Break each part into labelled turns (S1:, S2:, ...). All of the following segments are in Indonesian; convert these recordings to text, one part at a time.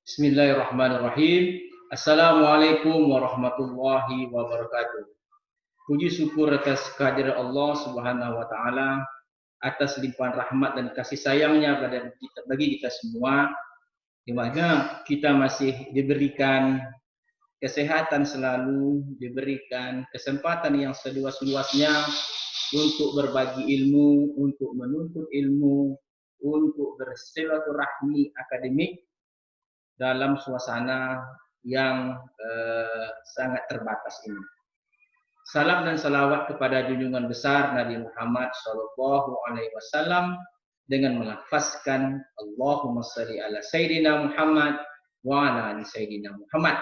S1: Bismillahirrahmanirrahim. Assalamualaikum warahmatullahi wabarakatuh. Puji syukur atas kehadiran Allah Subhanahu wa taala, atas limpahan rahmat dan kasih sayangnya bagi kita semua, di mana kita masih diberikan kesehatan selalu, diberikan kesempatan yang seluas-luasnya untuk berbagi ilmu, untuk menuntut ilmu, untuk bersilaturahmi akademik dalam suasana yang sangat terbatas ini. Salam dan salawat kepada junjungan besar Nabi Muhammad Shallallahu Alaihi Wasallam dengan melafazkan Allahumma salli ala Sayyidina Muhammad wa ala ali Sayyidina Muhammad.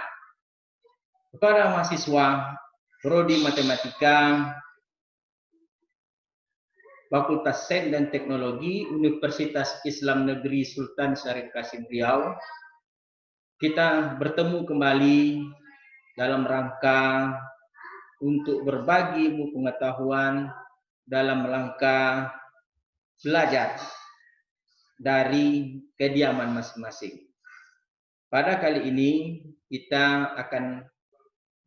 S1: Kepada mahasiswa Prodi Matematika Fakultas Sains dan Teknologi Universitas Islam Negeri Sultan Syarif Kasim Riau, kita bertemu kembali dalam rangka untuk berbagi ilmu pengetahuan dalam rangka belajar dari kediaman masing-masing. Pada kali ini kita akan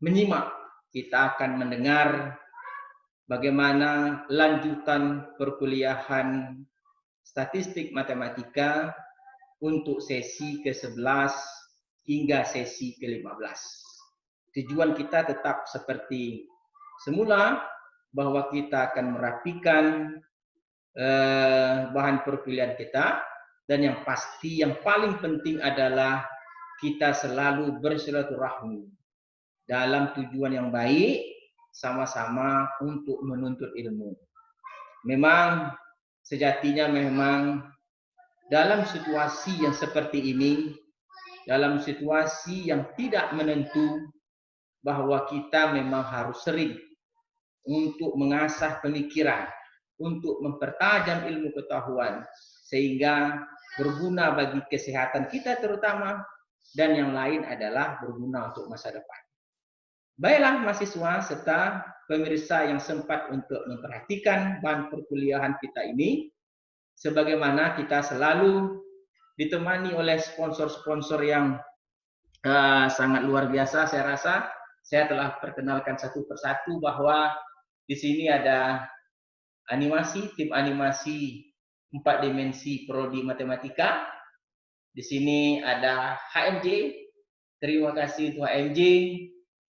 S1: menyimak, kita akan mendengar bagaimana lanjutan perkuliahan statistik matematika untuk sesi ke-11 hingga sesi ke-15. Tujuan kita tetap seperti semula, bahwa kita akan merapikan bahan perkuliahan kita, dan yang pasti yang paling penting adalah kita selalu bersilaturahmi dalam tujuan yang baik, sama-sama untuk menuntut ilmu. Memang sejatinya dalam situasi yang seperti ini, dalam situasi yang tidak menentu, bahwa kita memang harus sering untuk mengasah pemikiran, untuk mempertajam ilmu pengetahuan, sehingga berguna bagi kesehatan kita terutama, dan yang lain adalah berguna untuk masa depan. Baiklah mahasiswa serta pemirsa yang sempat untuk memperhatikan bahan perkuliahan kita ini, sebagaimana kita selalu ditemani oleh sponsor-sponsor yang sangat luar biasa. Saya rasa saya telah perkenalkan satu persatu bahwa di sini ada tim animasi 4 dimensi Prodi Matematika. Di sini ada HMJ. Terima kasih untuk HMJ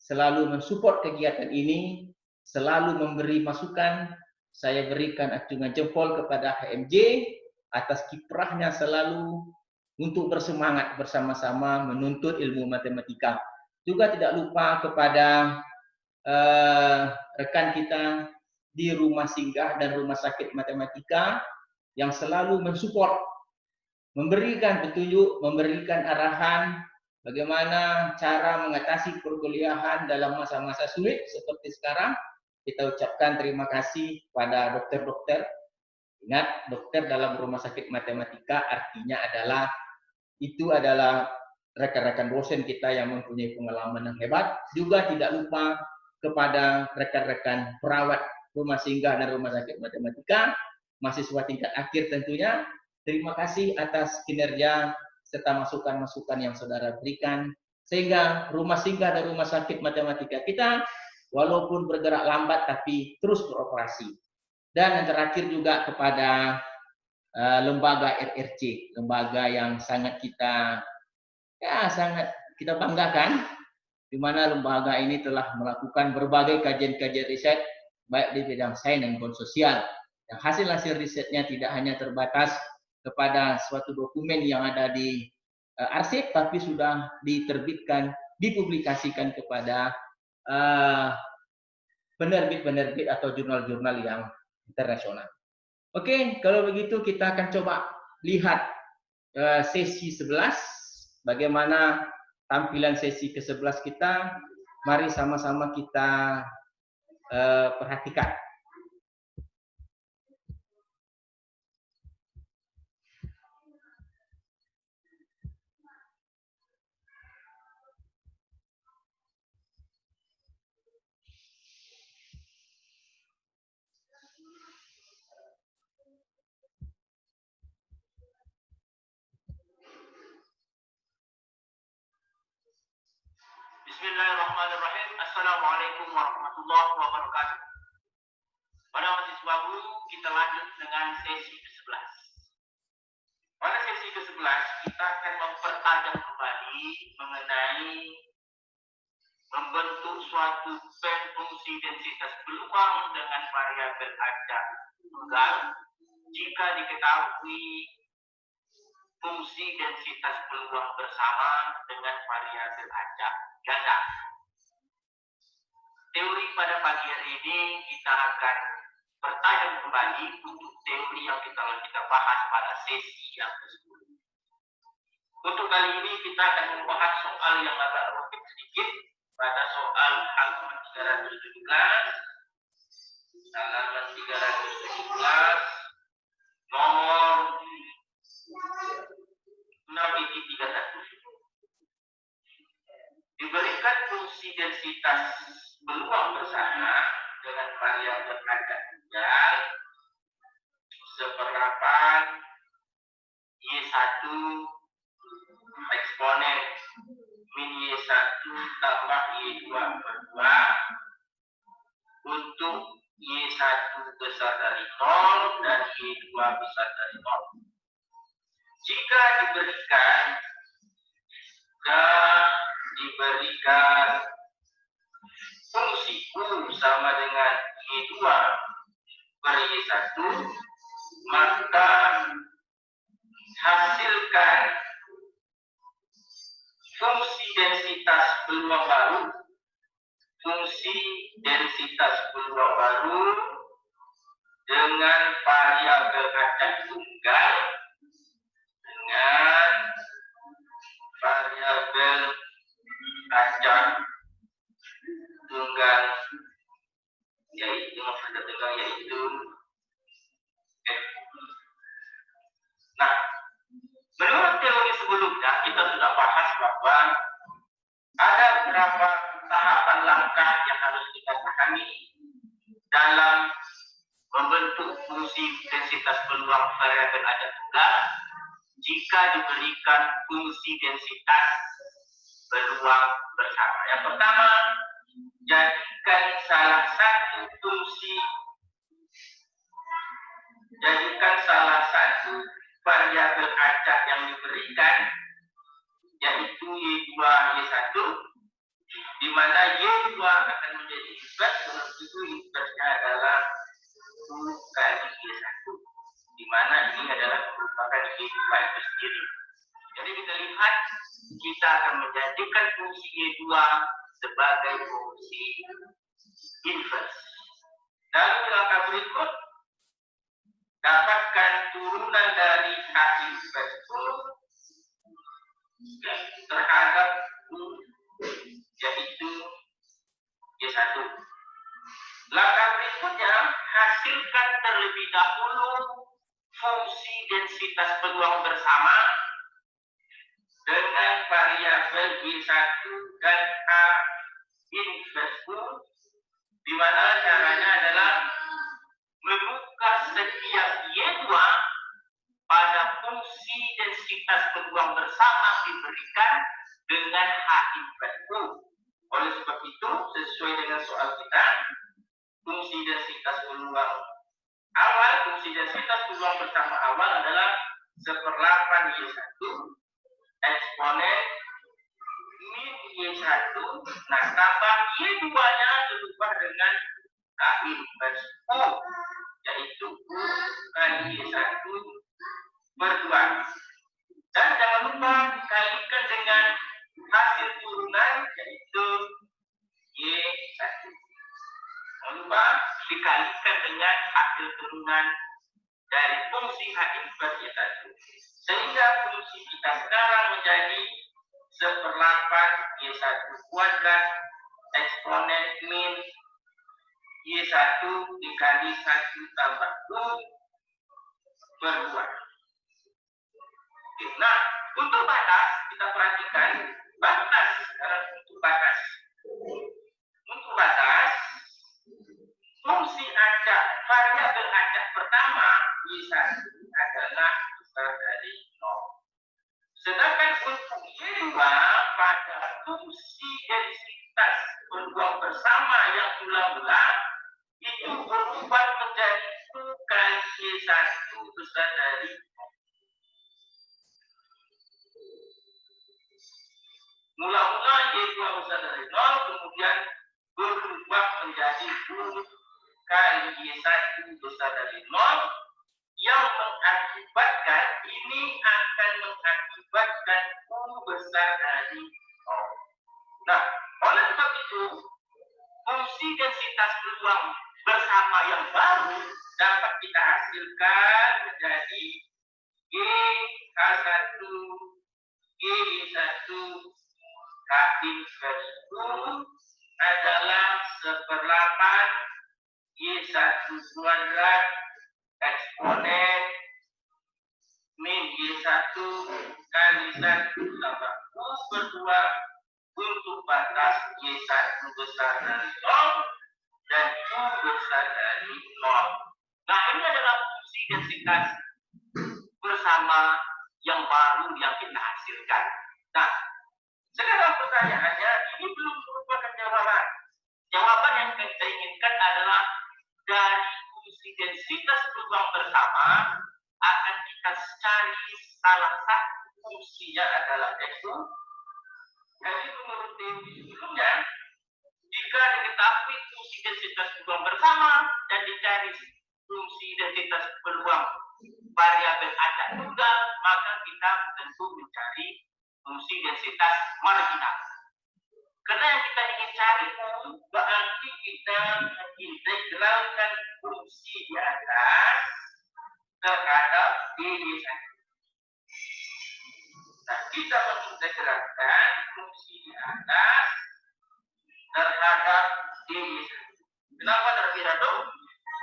S1: selalu mensupport kegiatan ini, selalu memberi masukan. Saya berikan acungan jempol kepada HMJ atas kiprahnya selalu untuk bersemangat bersama-sama menuntut ilmu matematika. Juga tidak lupa kepada rekan kita di rumah singgah dan rumah sakit matematika yang selalu mensupport, memberikan petunjuk, memberikan arahan bagaimana cara mengatasi perkuliahan dalam masa-masa sulit seperti sekarang. Kita ucapkan terima kasih pada dokter-dokter. Ingat, dokter dalam rumah sakit matematika artinya adalah rekan-rekan dosen kita yang mempunyai pengalaman yang hebat. Juga tidak lupa kepada rekan-rekan perawat rumah singgah dan rumah sakit matematika, mahasiswa tingkat akhir tentunya. Terima kasih atas kinerja serta masukan-masukan yang saudara berikan, sehingga rumah singgah dan rumah sakit matematika kita walaupun bergerak lambat tapi terus beroperasi. Dan yang terakhir juga kepada lembaga RRC, lembaga yang sangat kita banggakan, di mana lembaga ini telah melakukan berbagai kajian-kajian riset baik di bidang sains dan sosial. Dan hasil-hasil risetnya tidak hanya terbatas kepada suatu dokumen yang ada di arsip, tapi sudah diterbitkan, dipublikasikan kepada penerbit-penerbit atau jurnal-jurnal yang internasional. Oke, kalau begitu kita akan coba lihat sesi 11, bagaimana tampilan sesi ke-11 kita. Mari sama-sama kita perhatikan.
S2: Bismillahirrahmanirrahim. Assalamualaikum warahmatullahi wabarakatuh. Pada mahasiswa guru, kita lanjut dengan sesi ke-11. Pada sesi ke-11, kita akan mempertajam kembali mengenai membentuk suatu fungsi densitas peluang dengan variabel acak tunggal jika diketahui fungsi densitas peluang bersama dengan variabel acak ganda. Teori pada pagi hari ini kita akan bertajam kembali untuk teori yang kita bahas pada sesi yang ke-10. Untuk kali ini kita akan membahas soal yang agak rumit sedikit pada soal halaman 317 nomor 6.31. Diberikan fungsi densitas peluang bersama dengan variabel acak tunggal seperapan Y1 eksponen min Y1 tambah Y2 per 2 untuk Y1 besar dari 0 dan Y2 besar dari 0. Jika diberikan fungsi U sama dengan Y2 per Y1, maka hasilkan fungsi densitas peluang baru dengan variabel acak tunggal yaitu Nah, menurut teori sebelumnya kita sudah bahas bahwa ada beberapa tahapan langkah yang harus kita pahami dalam membentuk fungsi densitas peluang variabel acak tunggal jika diberikan fungsi densitas peluang bersama. Yang pertama, jadikan salah satu variabel acak yang diberikan yaitu Y2 Y1, di mana Y2 akan menjadi invers, begitu inversnya adalah U kali Y1, di mana ini adalah merupakan Y2 itu sendiri. Jadi kita lihat, kita akan menjadikan fungsi Y2 sebagai fungsi invers. Lalu langkah berikut, dapatkan turunan dari H invers U terhadap U, yaitu Y1. Langkah berikutnya, hasilkan terlebih dahulu fungsi densitas peluang bersama dengan variabel Y1 dan H invers U, di mana caranya adalah membuka setiap Y2 pada fungsi densitas peluang bersama diberikan dengan H invers U. Oleh sebab itu, sesuai dengan soal kita, fungsi densitas peluang bersama awal adalah 1/8 Y1 eksponen min Y1, nah tambah Y2-nya berubah dengan H invers U, yaitu U kali Y1 per 2. Dan jangan lupa dikalikan dengan hasil turunan, yaitu Y1. Jangan lupa dikalikan dengan hasil turunan dari fungsi H invers Y1. Sehingga fungsi kita sekarang menjadi 1/8 Y1 kuadrat eksponen min Y1 dikali 1 tambah U per 2. Nah, untuk batas, kita perhatikan batas. Sekarang untuk batas. Untuk batas, fungsi acak, variabel acak pertama Y1 adalah besar dari 0. Sedangkan untuk Y2 pada fungsi densitas Mula-mula Y2 besar dari 0, kemudian berubah menjadi U kali Y1 besar dari 0, yang mengakibatkan ini akan mengakibatkan U besar dari 0. Nah, oleh sebab itu, fungsi densitas peluang bersama yang baru dapat kita hasilkan menjadi G K1 G1 kali U adalah 1/8 Y1 kuadrat eksponen min Y1 kali 1 tambah U/2 untuk batas Y1 besar dari 0 dan U besar dari 0. Nah, ini adalah fungsi densitas bersama yang baru yang kita hasilkan. Nah, sekarang pertanyaannya, ini belum merupakan jawaban. Jawaban yang kita inginkan adalah dari fungsi densitas peluang bersama akan kita cari salah satu fungsinya adalah XU. Jadi menurut teori sebelumnya, jika diketahui fungsi densitas peluang bersama dan dicari fungsi densitas peluang variabel acak tunggal, maka kita tentu mencari fungsi densitas marginal. Karena yang kita ingin cari berarti kita mengintegralkan fungsi di atas terhadap D1. Nah, kita mengintegralkan fungsi di atas terhadap D1. Kenapa terlebih dahulu?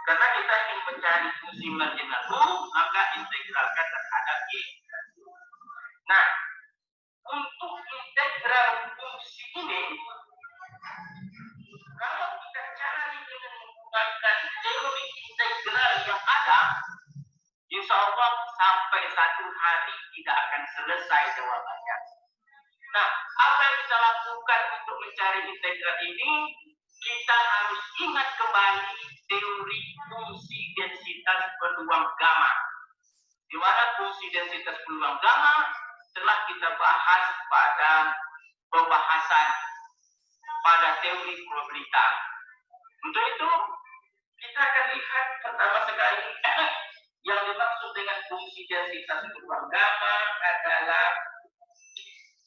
S2: Karena kita ingin mencari fungsi marginal U, maka integralkan terhadap Y. Nah, untuk integral fungsi ini, kalau kita cari dengan menggunakan teori integral yang ada, insya Allah sampai satu hari tidak akan selesai jawabannya. Nah, apa yang kita lakukan untuk mencari integral ini? Kita harus ingat kembali teori fungsi densitas peluang gamma. Di mana fungsi densitas peluang gamma telah kita bahas pada pembahasan pada teori probabilitas. Untuk itu, kita akan lihat pertama sekali yang dimaksud dengan fungsi densitas peluang gamma adalah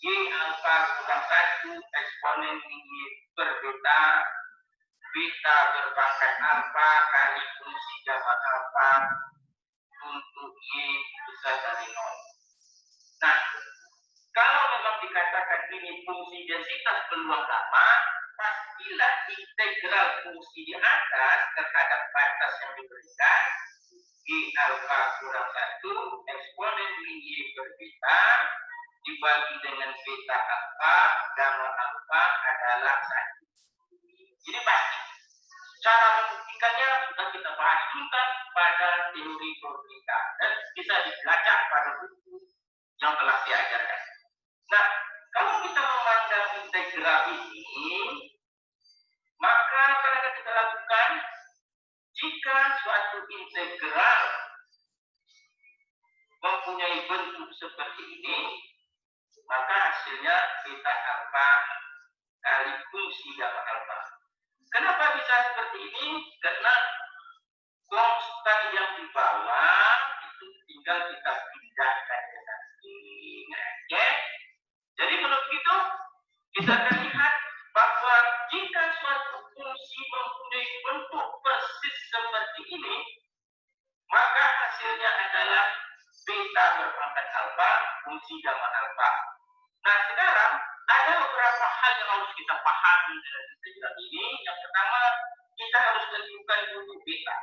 S2: Y alfa kurang 1 eksponen Y per beta, beta berpangkat alfa kali fungsi gamma alfa untuk Y besar dari 0. Nah, kalau memang dikatakan ini fungsi densitas peluang gamma, pastilah integral fungsi di atas terhadap batas yang diberikan Y alfa kurang 1 eksponen Y per beta dibagi dengan beta alfa, gamma alfa adalah 1. Jadi pasti. Cara membuktikannya sudah kita bahas tuntas pada teori probabilitas dan bisa dilacak pada buku yang telah saya ajarkan. Nah, kalau kita memandang integral ini, maka apa yang kita lakukan? Jika suatu integral mempunyai bentuk seperti ini, maka hasilnya beta alfa kali fungsi gamma alfa. Kenapa bisa seperti ini? Karena konstan yang di bawah itu tinggal kita pindahkan ke samping. Ya. Jadi menurut itu, kita akan lihat bahwa jika suatu fungsi mempunyai bentuk persis seperti ini, maka hasilnya adalah beta berpangkat alfa fungsi gamma alfa. Nah, sekarang ada beberapa hal yang harus kita pahami dalam integral ini. Yang pertama, kita harus tentukan dulu beta.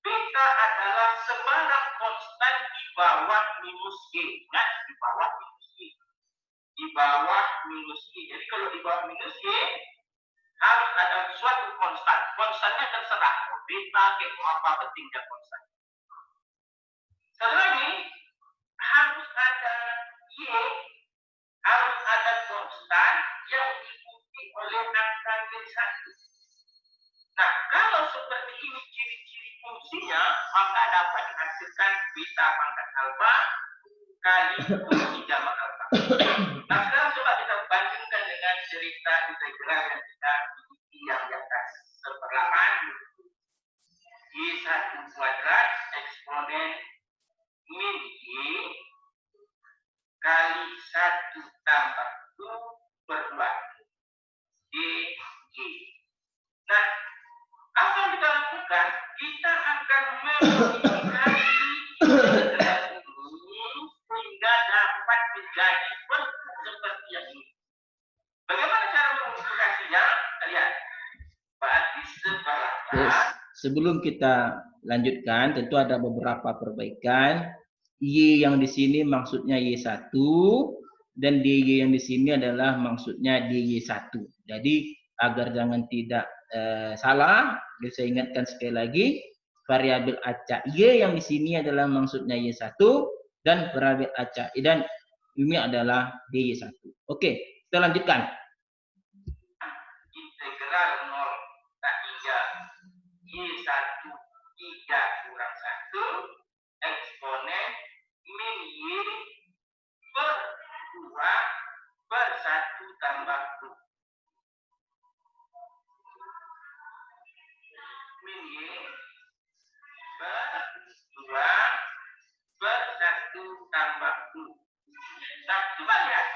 S2: Beta adalah sebarang konstan di bawah minus G. Ingat, di bawah minus G. Di bawah minus G. Jadi kalau di bawah minus G, harus ada suatu konstan. Konstannya terserah. Beta, apa pentingnya konstan. Satu lagi, harus ada Y, harus ada konstan yang diikuti oleh angka Y1. Nah, kalau seperti ini ciri-ciri fungsinya, maka dapat dihasilkan beta pangkat alfa kali fungsi gamma alfa. Nah, sekarang coba kita 1 tambah U per 2. DY. Nah, apa yang kita lakukan? Kita akan memodifikasi integral ini sehingga dapat menjadi bentuk seperti yang ini. Bagaimana cara memodifikasinya? Lihat. Berarti seberapa.
S1: Sebelum kita lanjutkan, tentu ada beberapa perbaikan. Y yang di sini maksudnya Y1 dan DY yang di sini adalah maksudnya DY1. Jadi agar jangan tidak salah, saya ingatkan sekali lagi, variabel acak Y yang di sini adalah maksudnya Y1 dan variabel acak dan ini adalah DY1. Oke, kita lanjutkan.
S2: Integral 0 hingga Y1 3 kurang 1 eksponen min Y per 2 per 1 tambah U. Min Y per 2 per 1 tambah U. Nah, coba lihat.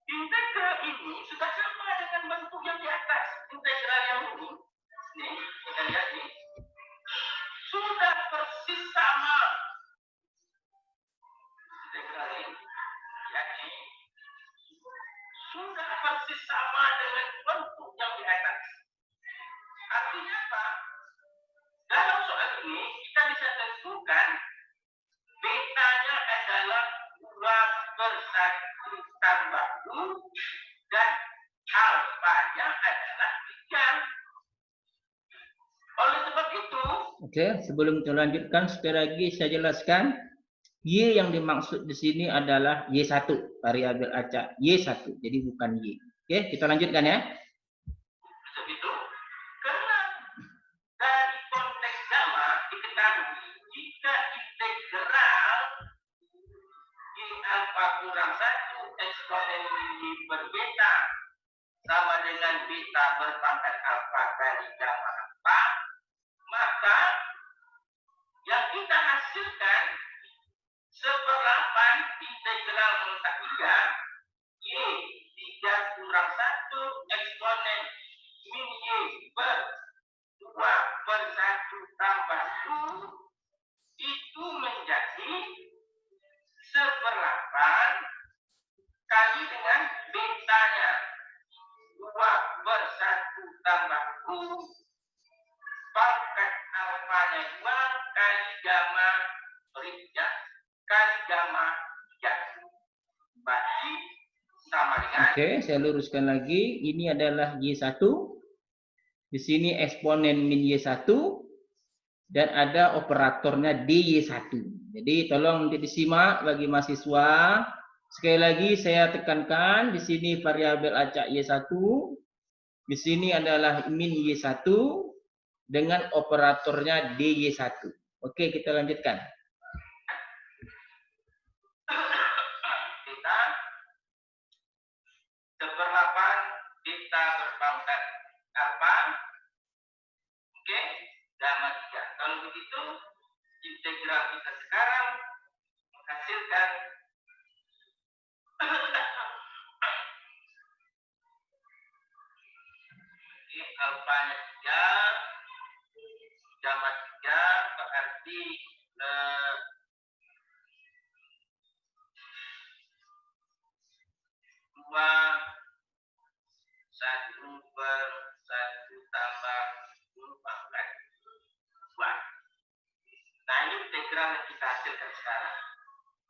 S2: Integral ini sudah sama dengan bentuk yang di atas. Integral yang ini. Nih, kita lihat nih. Sudah persis sama. Integral ini. Ya, nih. Sudah persis sama dengan bentuk yang di atas. Artinya apa? Dalam soal ini, kita bisa tentukan betanya adalah 2 per 1 tambah U dan alfanya adalah 3. Oleh sebab itu,
S1: oke, sebelum kita lanjutkan, sekali lagi saya jelaskan, Y yang dimaksud di sini adalah Y1, variabel acak Y1, jadi bukan Y. Oke, kita lanjutkan ya.
S2: Begitu, karena dari konteks gamma diketahui jika integral Y alfa kurang 1 eksponen Y per beta sama dengan beta berpangkat alfa kali gamma alfa, maka yang kita hasilkan 1/8 integral 0 Y 3 kurang 1 eksponen min Y per 2 per 1 tambah U itu menjadi 1/8 kali dengan betanya 2 per 1 tambah U pangkat alfanya 2 kali gamma ya, kali gamma 3. Berarti sama dengan.
S1: Oke, saya luruskan lagi. Ini adalah Y1. Di sini eksponen min Y1 dan ada operatornya DY1. Jadi tolong disimak bagi mahasiswa. Sekali lagi saya tekankan di sini variabel acak Y1. Di sini adalah min Y1 dengan operatornya DY1. Oke, kita lanjutkan.
S2: Kita 1/8 beta berpangkat alfa. Oke, gamma 3. Kalau begitu, integral kita sekarang menghasilkan alfanya 3, gamma 3 berarti 2 1 per 1 tambah 2 pangkat 2. Nah, ini integral yang kita hasilkan sekarang.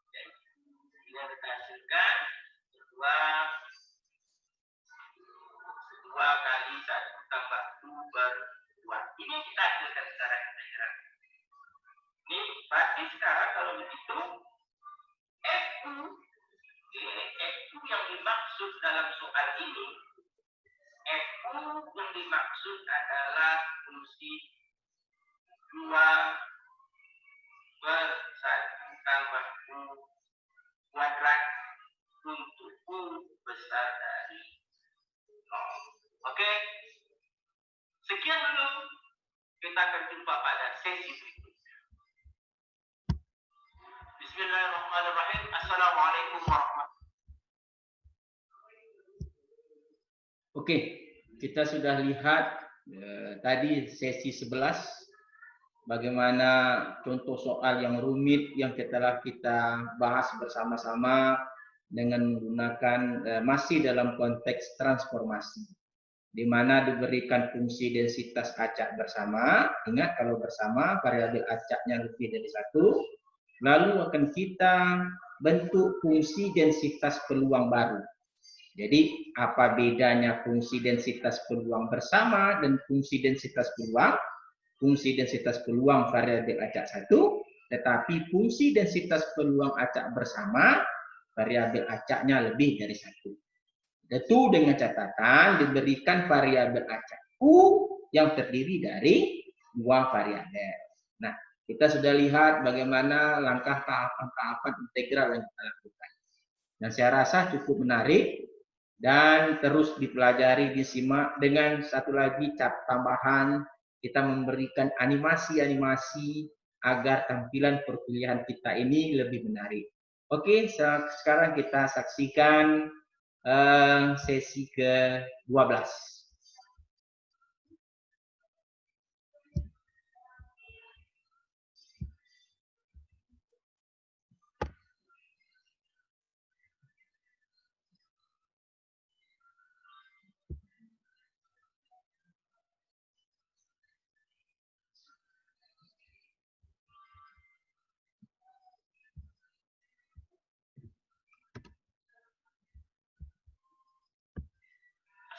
S2: Oke. Ini yang kita hasilkan 2 kali 1 tambah 2 per 2. Ini yang kita hasilkan sekarang integral. Ini berarti sekarang kalau begitu FU yang dimaksud dalam soal ini, FU yang dimaksud adalah fungsi 2 per 1 tambah U kuadrat untuk U besar dari 0. Oke, sekian dulu. Kita akan jumpa pada sesi berikutnya. Bismillahirrahmanirrahim. Assalamualaikum warahmatullahi wabarakatuh.
S1: Oke, kita sudah lihat tadi sesi 11 bagaimana contoh soal yang rumit yang telah kita bahas bersama-sama dengan menggunakan masih dalam konteks transformasi, di mana diberikan fungsi densitas acak bersama. Ingat, kalau bersama variabel acaknya lebih dari satu, lalu akan kita bentuk fungsi densitas peluang baru. Jadi apa bedanya fungsi densitas peluang bersama dan fungsi densitas peluang? Fungsi densitas peluang variabel acak satu, tetapi fungsi densitas peluang acak bersama variabel acaknya lebih dari satu. Tentu dengan catatan diberikan variabel acak U yang terdiri dari dua variabel. Nah, kita sudah lihat bagaimana langkah tahapan-tahapan integral yang kita lakukan. Dan saya rasa cukup menarik dan terus dipelajari, disimak. Dengan satu lagi tambahan, kita memberikan animasi-animasi agar tampilan perkuliahan kita ini lebih menarik. Oke, sekarang kita saksikan sesi ke-12.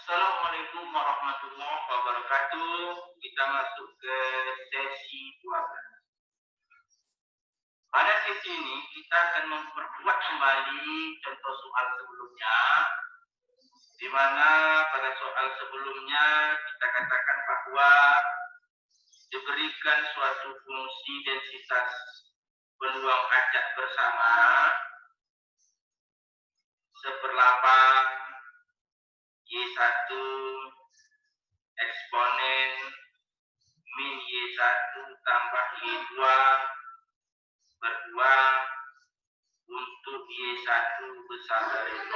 S2: Assalamualaikum warahmatullahi wabarakatuh. Kita masuk ke sesi 12. Pada sesi ini kita akan memperbuat kembali contoh soal sebelumnya, di mana pada soal sebelumnya kita katakan bahwa diberikan suatu fungsi densitas peluang acak bersama seperlapan Y1 eksponen min Y1 tambah Y2 per 2 untuk Y1 besar dari 0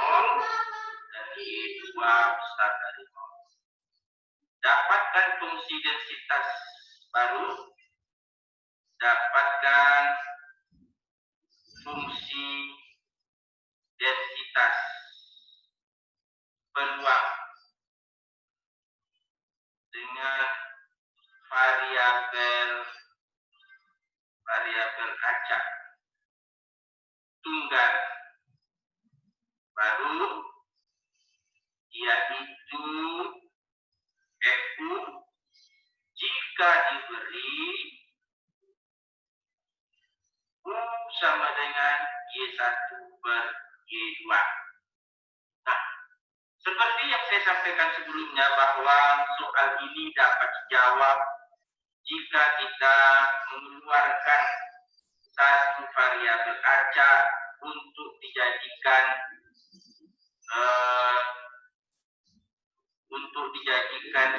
S2: dan Y2 besar dari 0. Dapatkan fungsi densitas baru, dapatkan fungsi densitas peluang dengan variabel acak tunggal baru, yaitu FU jika diberi U sama dengan Y1 per Y2. Nah, seperti yang saya sampaikan sebelumnya bahwa soal ini dapat dijawab jika kita mengeluarkan satu variabel acak untuk dijadikan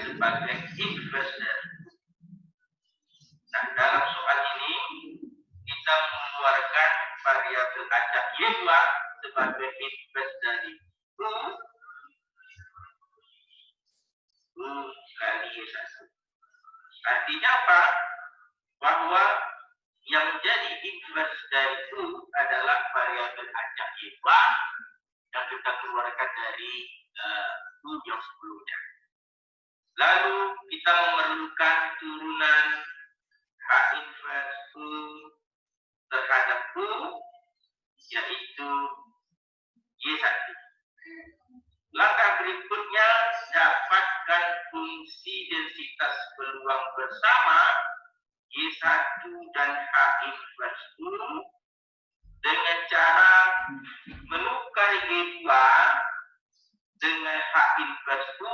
S2: sebagai inverse. Nah, dalam soal ini kita mengeluarkan variabel acak Y2 sebagai inverse dari U kali Y1. Artinya apa? Bahwa yang menjadi inverse dari U adalah variabel acak Y2 yang kita keluarkan dari U yang sebelumnya. Lalu kita memerlukan turunan H inverse U terhadap U, yaitu Y1. Langkah berikutnya, dapatkan fungsi densitas peluang bersama Y1 dan H inverse U dengan cara menukar Y2 dengan H inverse U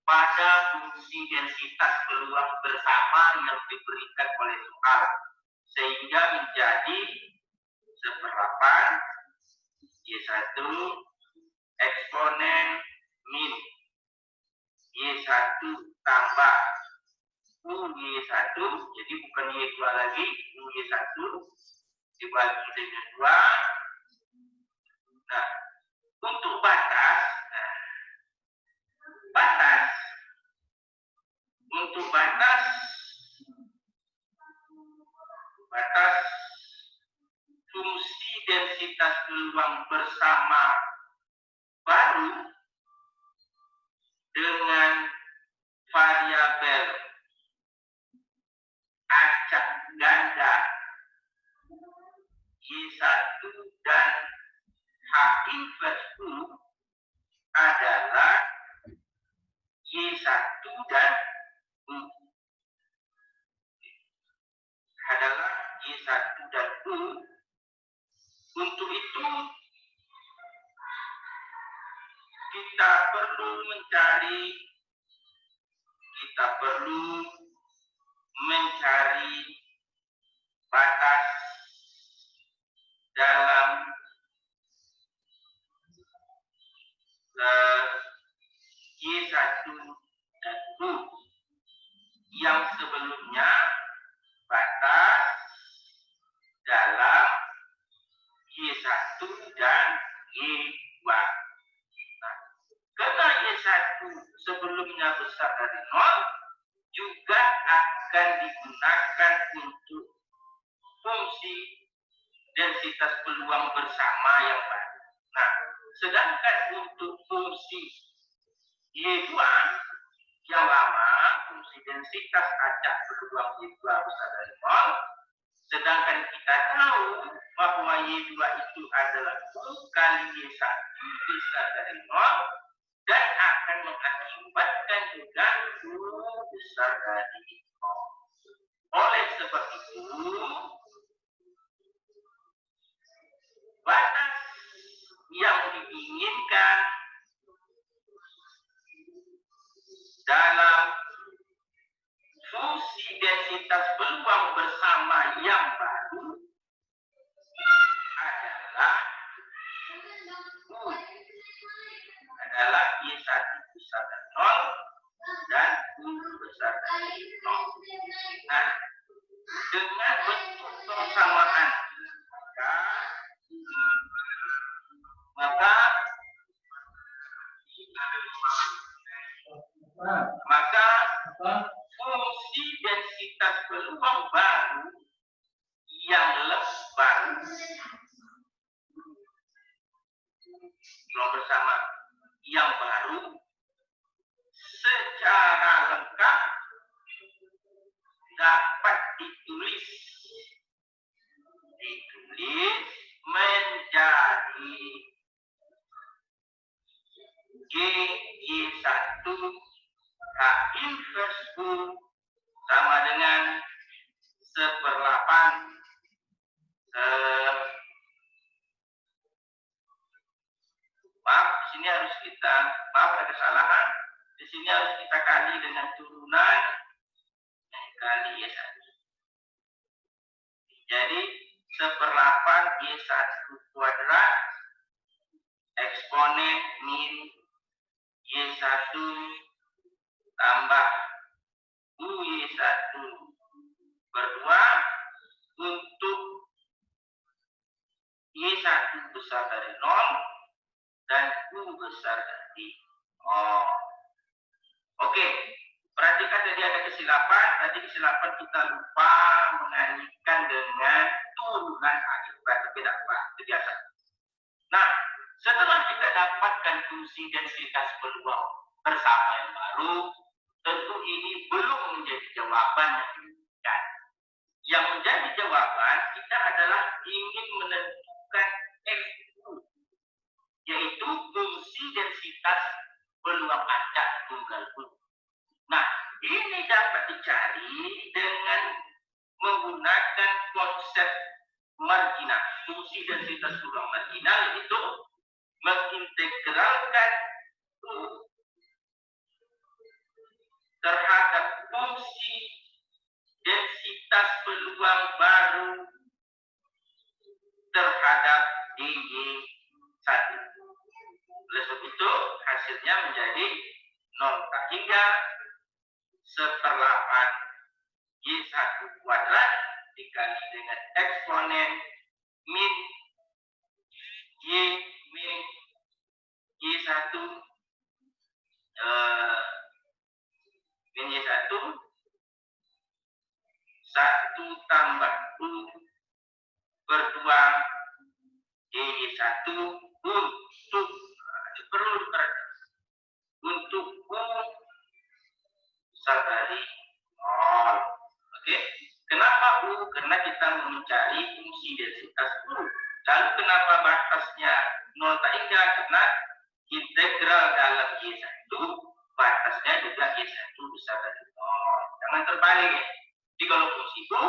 S2: pada fungsi densitas peluang bersama yang diberikan oleh soal, sehingga menjadi seperlapan Y1 eksponen min Y1 tambah Y1, jadi bukan Y2 lagi, Y1 dibagi dengan 2. Nah, untuk batas kita perlu mencari batas dalam Y1 dan U yang sebelumnya batas dalam Y1 dan Y2. Nah, karena Y1 sebelumnya besar dari 0 juga akan digunakan untuk fungsi densitas peluang bersama yang baru. Nah, sedangkan untuk fungsi Y2 yang lama, fungsi densitas acak peluang Y2 besar dari 0, sedangkan kita tahu bahwa Y2 itu adalah U kali Y1 besar dari 0 dan akan mengakibatkan juga U besar dari 0. Oleh sebab itu, batas yang diinginkan dalam fungsi densitas peluang bersama yang baru adalah U adalah Y1 besar dari 0 dan U besar dari 0. Nah, dengan bentuk persamaan maka fungsi densitas peluang baru yang lebar bersama yang baru secara lengkap dapat ditulis menjadi GY1 H inverse U sama dengan 1/8 maaf, di sini harus kita ada kesalahan. Di sini harus kita kali dengan turunan kali Y1. Jadi 1/8 Y1 kuadrat eksponen min Y1 tambah UI1 per 2 untuk Y1 besar dari 0 dan U besar dari 0. Oke, perhatikan tadi ada kesilapan. Tadi kesilapan kita lupa mengalihkan dengan turunan akibat, tapi tidak apa, itu biasa. Nah, setelah kita dapatkan fungsi densitas peluang bersama yang baru, tentu ini belum menjadi jawaban yang diinginkan. Yang menjadi jawaban kita adalah ingin menentukan FU, yaitu fungsi densitas peluang acak tunggal U. Nah, ini dapat dicari dengan menggunakan konsep marginal. Fungsi densitas peluang marginal itu mengintegralkan U terhadap fungsi densitas peluang baru terhadap DY1. Oleh sebab itu, hasilnya menjadi 0 hingga 1/8 Y1 kuadrat dikali dengan eksponen min Y1 min Y1 1 tambah U per 2 Y1 untuk perlu diperhatikan untuk U besar dari 0. Oke, kenapa U? Karena kita mencari fungsi densitas U. Lalu kenapa batasnya 0 hingga? Karena integral dalam Y1 batasnya juga Y1 besar dari 0. Jangan terbalik ya. Jadi kalau fungsi U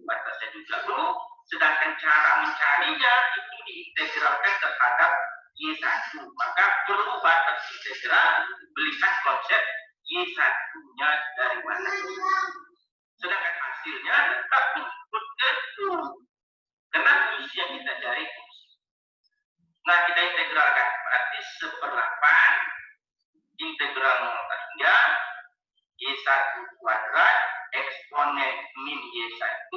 S2: batasnya juga U, sedangkan cara mencarinya itu diintegralkan terhadap Y1. Maka perlu batas integral melihat konsep Y1-nya dari mana. Sedangkan hasilnya tetap mengikut ke karena fungsi yang kita cari fungsi. Nah, kita integralkan berarti 1/8 integral 0 hingga Y1 kuadrat eksponen min Y1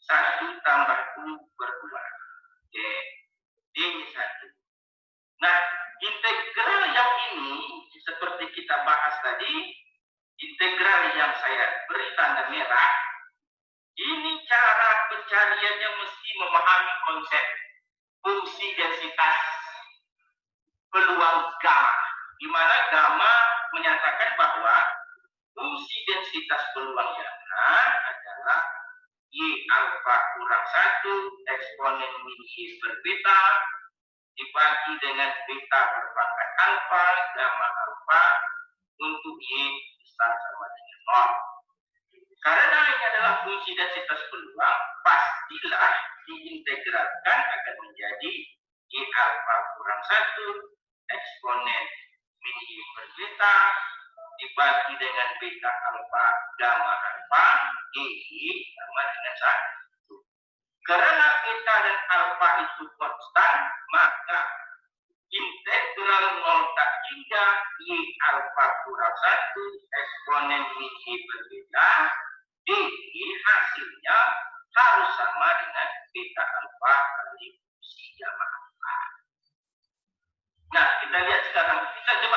S2: 1 tambah U per 2. Oke, Y1. Nah, integral yang ini seperti kita bahas tadi, integral yang saya beri tanda merah, ini cara pencariannya mesti memahami konsep fungsi densitas peluang gamma, di mana gamma menyatakan bahwa fungsi densitas peluang gamma adalah Y alfa kurang 1 eksponen min Y per beta dibagi dengan beta berpangkat alfa gamma alfa untuk Y besar sama dengan 0. Karena ini adalah fungsi densitas peluang, pastilah diintegralkan akan menjadi Y alfa kurang 1 eksponen min Y per beta dibagi dengan beta alfa gamma alfa Y sama dengan 1. Karena beta dan alfa itu konstan, maka integral 0 hingga Y alfa kurang 1 eksponen min Y per beta dI hasilnya harus sama dengan beta alfa kali fungsi gamma alfa. Nah, kita lihat sekarang.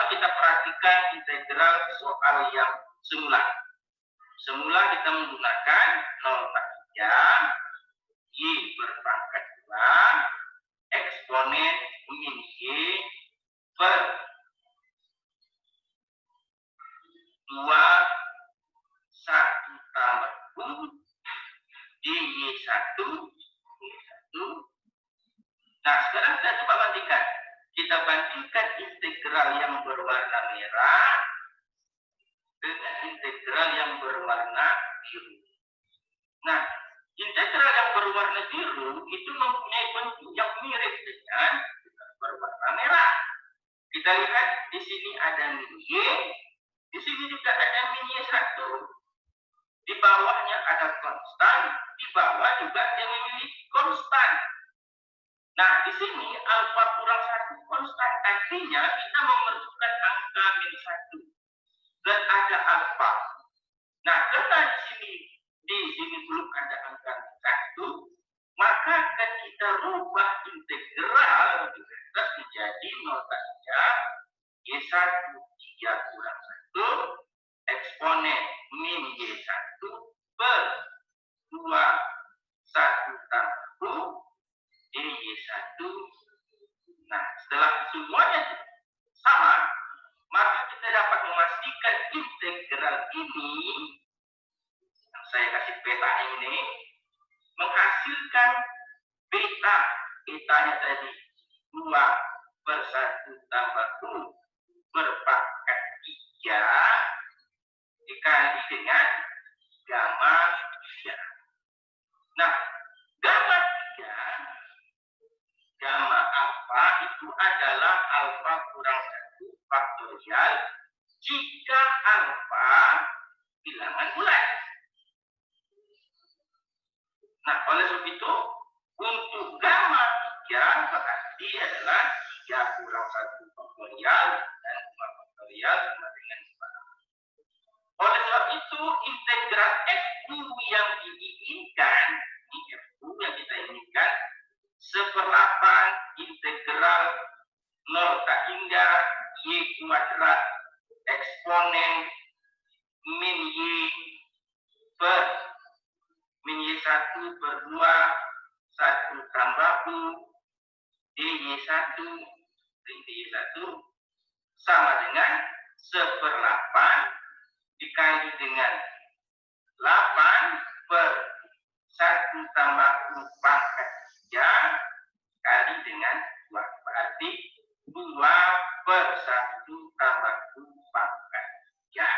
S2: Kita perhatikan integral soal yang semula. Semula kita menggunakan 0 hingga Y berpangkat 2 eksponen min Y per 2 1 tambah U di Y1. Nah, sekarang kita coba bandingkan. Kita bandingkan integral yang berwarna merah dengan integral yang berwarna biru. Nah, integral yang berwarna biru itu mempunyai bentuk yang mirip dengan berwarna merah. Kita lihat di sini ada min Y, di sini juga ada min Y1. Di bawahnya ada konstan, di bawah juga dia memiliki konstan. Nah, di sini alfa kurang 1 konstan, artinya kita memerlukan angka min 1 dan ada alfa. Nah, karena di sini belum ada angka min 1, maka akan kita rubah integral menjadi 0 hingga Y1 3 kurang 1 eksponen min Y1 per 2 1 tambah U Y1. Nah, setelah semuanya sama, maka kita dapat memastikan integral ini, yang saya kasih peta ini, menghasilkan beta. Betanya tadi 2 per 1 tambah U berpangkat 3 dikali dengan gamma 3. Nah, gamma 3 gamma alfa itu adalah alfa kurang 1 faktorial jika alfa bilangan bulat. Nah, oleh sebab itu, untuk gamma 3 berarti adalah 3 kurang 1 faktorial dan 2 faktorial sama dengan 4. Oleh sebab itu, integral F(U) yang diinginkan, ini F(U) yang kita inginkan, 1/8 integral 0 hingga Y kuadrat eksponen min Y per min Y1 per 2 1 tambah U Y1 sama dengan 1/8 dikali dengan 8 per 1 tambah U pangkat 3 kali dengan 2. Berarti 2 per 1 tambah U pangkat 3.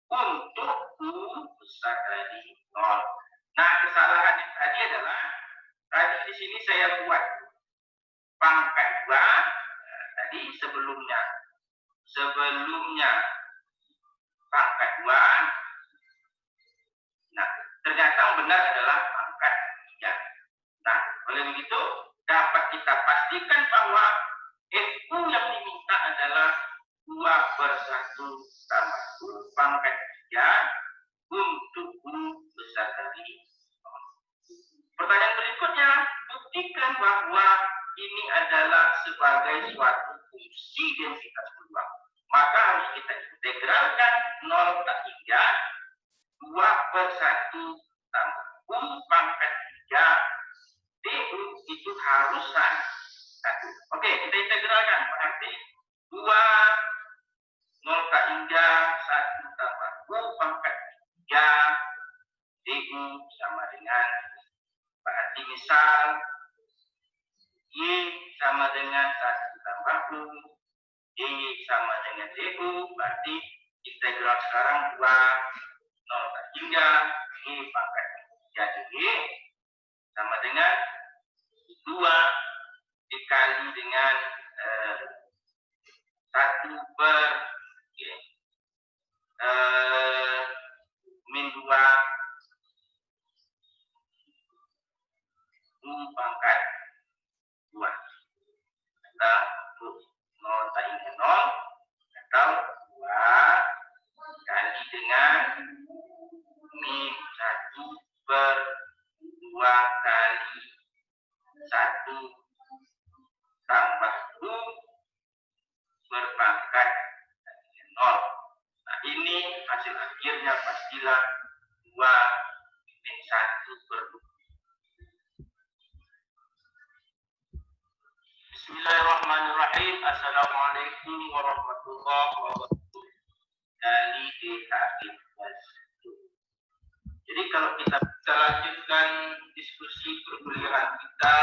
S2: Untuk U besar dari 0. Nah, kesalahan yang tadi adalah, tadi di sini saya buat pangkat tadi sebelumnya pangkat 2. Nah, ternyata yang benar adalah pangkat 3. Nah, oleh begitu dapat kita pastikan bahwa FU yang diminta adalah 2/1 tambah U pangkat 3 untuk U besar dari 0. Pertanyaan berikutnya, buktikan bahwa ini adalah sebagai suatu fungsi densitas peluang. Maka harus kita integralkan 0/3 2/1 tambah U pangkat 3 DU itu harus 1. Oke, kita integralkan. Berarti 2 0/3 1 tambah U pangkat 3 DU sama dengan, berarti misal Y sama dengan 1 tambah U, Y sama dengan DU, berarti integral sekarang 2 0/3 Y pangkat 3 DY sama dengan 2 dikali dengan 1 per min 2 U pangkat 2 atau 0/0 atau 2 kali dengan min 1 per 2 kali 1 tambah U berpangkat 0. Nah, ini hasil akhirnya pastilah 2 min 1 per 2. Bismillahirrahmanirrahim. Assalamualaikum warahmatullahi wabarakatuh. Dari DKI. Jadi kalau kita lanjutkan diskusi perkuliahan kita,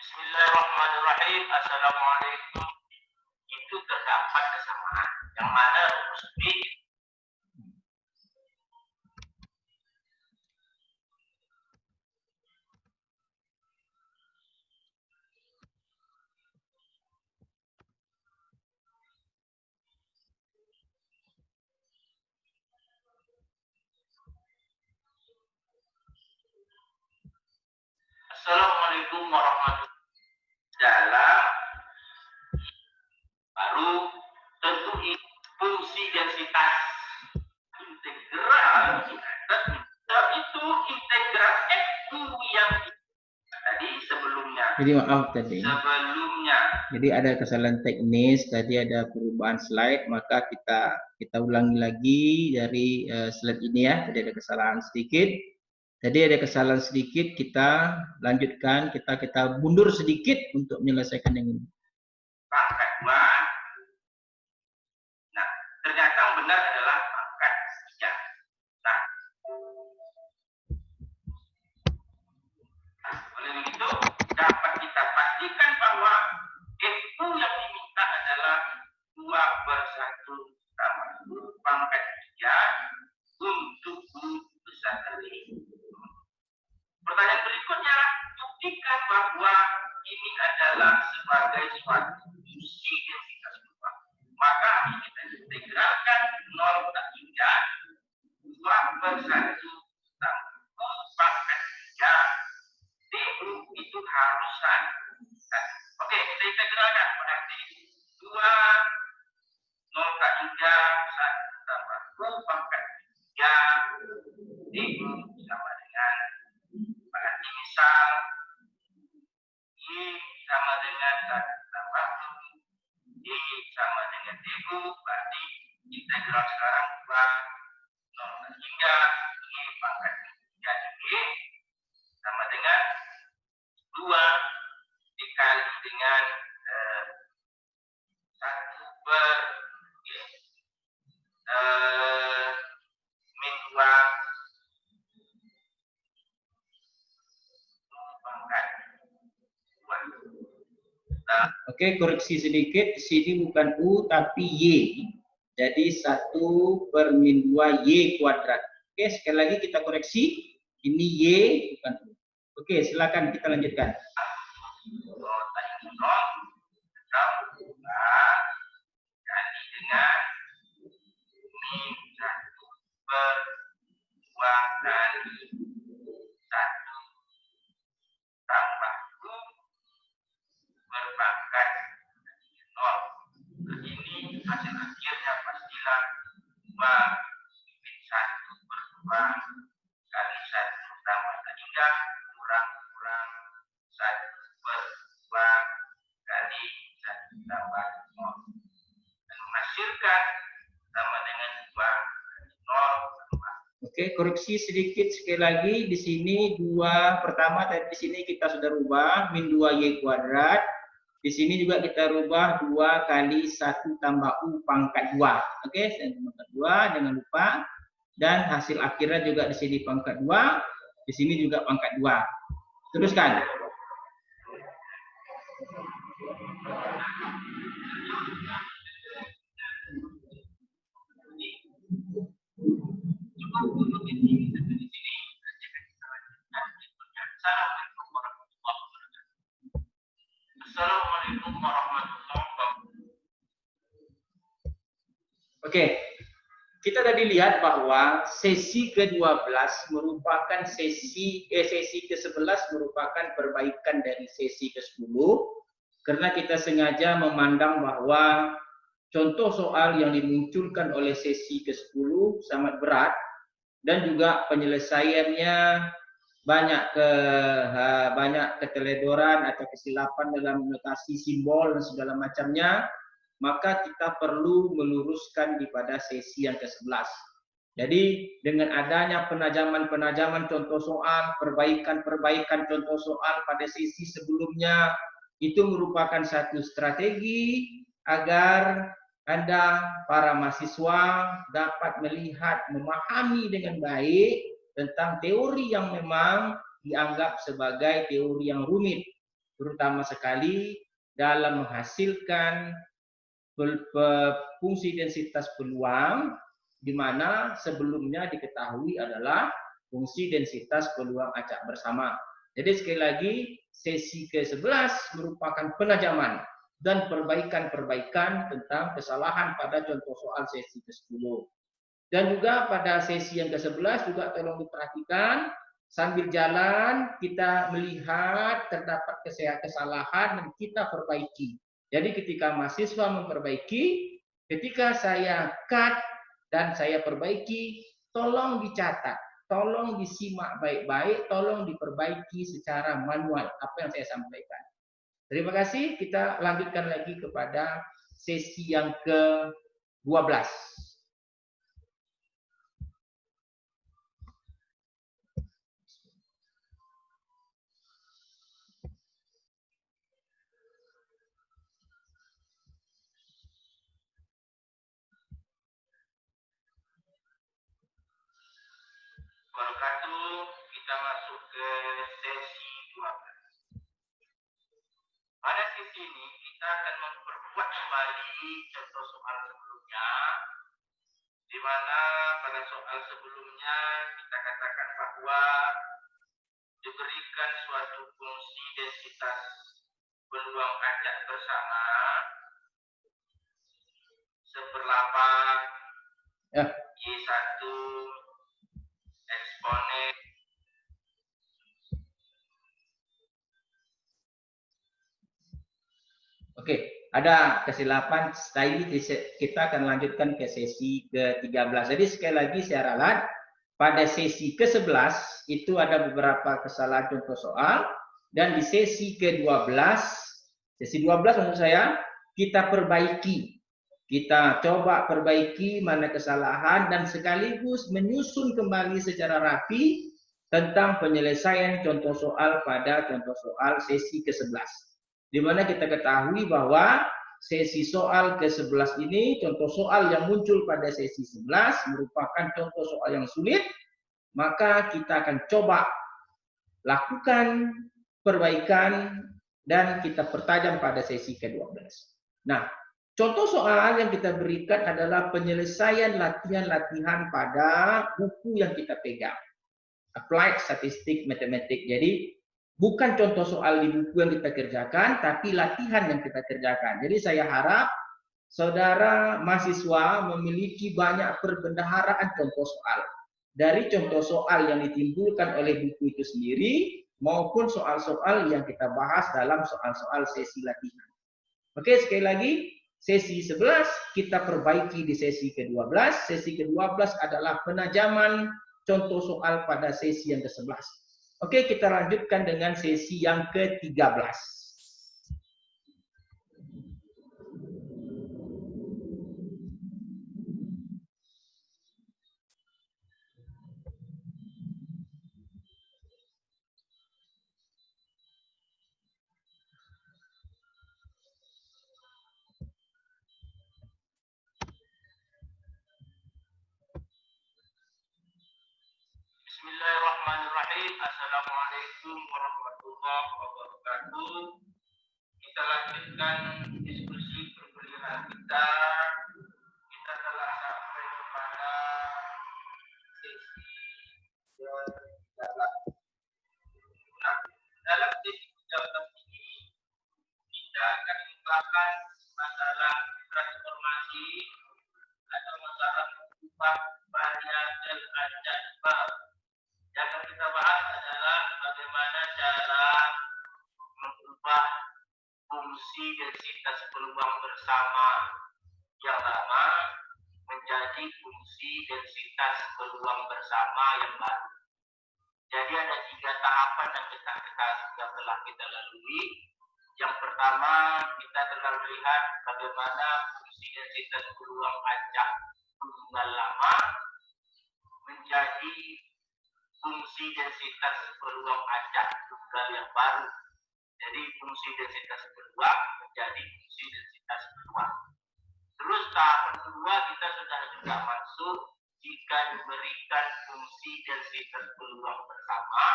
S2: Bismillahirrahmanirrahim. Assalamualaikum. Itu terdapat kesamaan. Yang mana rumus B. Assalamualaikum warahmatullahi wabarakatuh. Dalam baru tentu fungsi densitas integral itu integral FU yang tadi sebelumnya.
S1: Jadi maaf tadi. Jadi ada kesalahan teknis, tadi ada perubahan slide, maka kita ulangi lagi dari slide ini ya. Tadi ada kesalahan sedikit. Kita lanjutkan, kita mundur sedikit untuk menyelesaikan yang ini.
S2: Pangkat 2. Nah, ternyata yang benar adalah pangkat 3. Nah, oleh begitu dapat kita pastikan bahwa FU yang diminta adalah 2/1 tambah U pangkat 3 untuk U besar dari. Pertanyaan berikutnya, buktikan bahwa ini adalah sebagai suatu fungsi densitas peluang. Maka harus kita integralkan 0/3 2/1 tambah U pangkat 3 DU itu harus 1. Oke, kita integralkan. Berarti 2 0/3 1 tambah U pangkat 3 DU sama dengan, berarti misal Y sama dengan 1 tambah U, Y sama dengan DU, berarti integral sekarang 2 0/3 Y pangkat 3 DY sama dengan 2 dikali dengan 1 per min 2 pangkat 2.
S1: Oke, koreksi sedikit, di sini bukan U tapi Y. Jadi 1/-2 Y kuadrat. Oke, sekali lagi kita koreksi, ini Y bukan U. Oke, silakan kita lanjutkan.
S2: Ini hasil akhirnya pastilah 2/1/2 kali 1 tambah 3 kurang 1/2 kali 1 tambah 0 dan menghasilkan sama dengan 2 kali 0.
S1: Oke, koreksi sedikit sekali lagi di sini 2 pertama tadi di sini kita sudah rubah min 2Y kuadrat. Di sini juga kita rubah 2 kali 1 tambah U pangkat 2. Oke, pangkat 2 jangan lupa. Dan hasil akhirnya juga di sini pangkat 2. Di sini juga pangkat 2. Teruskan.
S2: Assalamualaikum warahmatullahi wabarakatuh.
S1: Oke, kita tadi lihat bahwa sesi ke-12 merupakan sesi ke-11 merupakan perbaikan dari sesi ke-10 karena kita sengaja memandang bahwa contoh soal yang dimunculkan oleh sesi ke-10 sangat berat dan juga penyelesaiannya banyak keteledoran atau kesilapan dalam notasi simbol dan segala macamnya, maka kita perlu meluruskan di pada sesi yang ke-11. Jadi dengan adanya penajaman-penajaman contoh soal, perbaikan-perbaikan contoh soal pada sesi sebelumnya, itu merupakan satu strategi agar Anda, para mahasiswa, dapat melihat, memahami dengan baik tentang teori yang memang dianggap sebagai teori yang rumit, terutama sekali dalam menghasilkan fungsi densitas peluang, di mana sebelumnya diketahui adalah fungsi densitas peluang acak bersama. Jadi sekali lagi, sesi ke-11 merupakan penajaman dan perbaikan-perbaikan tentang kesalahan pada contoh soal sesi ke-10. Dan juga pada sesi yang ke-11 juga tolong diperhatikan, sambil jalan kita melihat terdapat kesalahan dan kita perbaiki. Jadi ketika mahasiswa memperbaiki, ketika saya cut dan saya perbaiki, tolong dicatat, tolong disimak baik-baik, tolong diperbaiki secara manual apa yang saya sampaikan. Terima kasih, kita lanjutkan lagi kepada sesi yang ke-12.
S2: Kita masuk ke sesi 12. Pada sesi ini kita akan memperkuat kembali contoh soal sebelumnya, di mana pada soal sebelumnya kita katakan bahwa diberikan suatu fungsi densitas peluang acak bersama 1/8 Y1 eksponen.
S1: Oke, ada kesilapan. Setelah ini kita akan lanjutkan ke sesi ke-13. Jadi sekali lagi saya ralat, pada sesi ke-11 itu ada beberapa kesalahan contoh soal, dan di sesi ke-12, sesi 12 menurut saya, kita perbaiki. Kita coba perbaiki mana kesalahan dan sekaligus menyusun kembali secara rapi tentang penyelesaian contoh soal pada contoh soal sesi ke-11. Di mana kita ketahui bahwa sesi soal ke-11 ini, contoh soal yang muncul pada sesi 11 merupakan contoh soal yang sulit, maka kita akan coba lakukan perbaikan dan kita pertajam pada sesi ke-12. Nah, contoh soal yang kita berikan adalah penyelesaian latihan-latihan pada buku yang kita pegang. Applied Statistic Mathematics. Jadi, bukan contoh soal di buku yang kita kerjakan, tapi latihan yang kita kerjakan. Jadi, saya harap saudara mahasiswa memiliki banyak perbendaharaan contoh soal. Dari contoh soal yang ditimbulkan oleh buku itu sendiri, maupun soal-soal yang kita bahas dalam soal-soal sesi latihan. Oke, sekali lagi, sesi 11 kita perbaiki di sesi ke-12. Sesi ke-12 adalah penajaman contoh soal pada sesi yang ke-11. Oke, kita lanjutkan dengan sesi yang ke-13.
S2: Bismillahirrahmanirrahim. Assalamualaikum warahmatullahi wabarakatuh. Kita lanjutkan diskusi perkuliahan kita. Kita telah sampai kepada sesi dalam sesi 13 ini kita akan membahas masalah transformasi atau masalah mengubah variabel acak baru. Yang akan kita bahas adalah bagaimana cara mengubah fungsi densitas peluang bersama yang lama menjadi fungsi densitas peluang bersama yang baru. Jadi ada 3 tahapan yang telah kita lalui. Yang pertama, kita telah melihat bagaimana fungsi densitas peluang acak tunggal lama menjadi fungsi densitas peluang acak tunggal yang baru. Jadi fungsi densitas peluang menjadi fungsi densitas peluang. Terus tahapan kedua kita sudah juga masuk jika diberikan fungsi densitas peluang bersama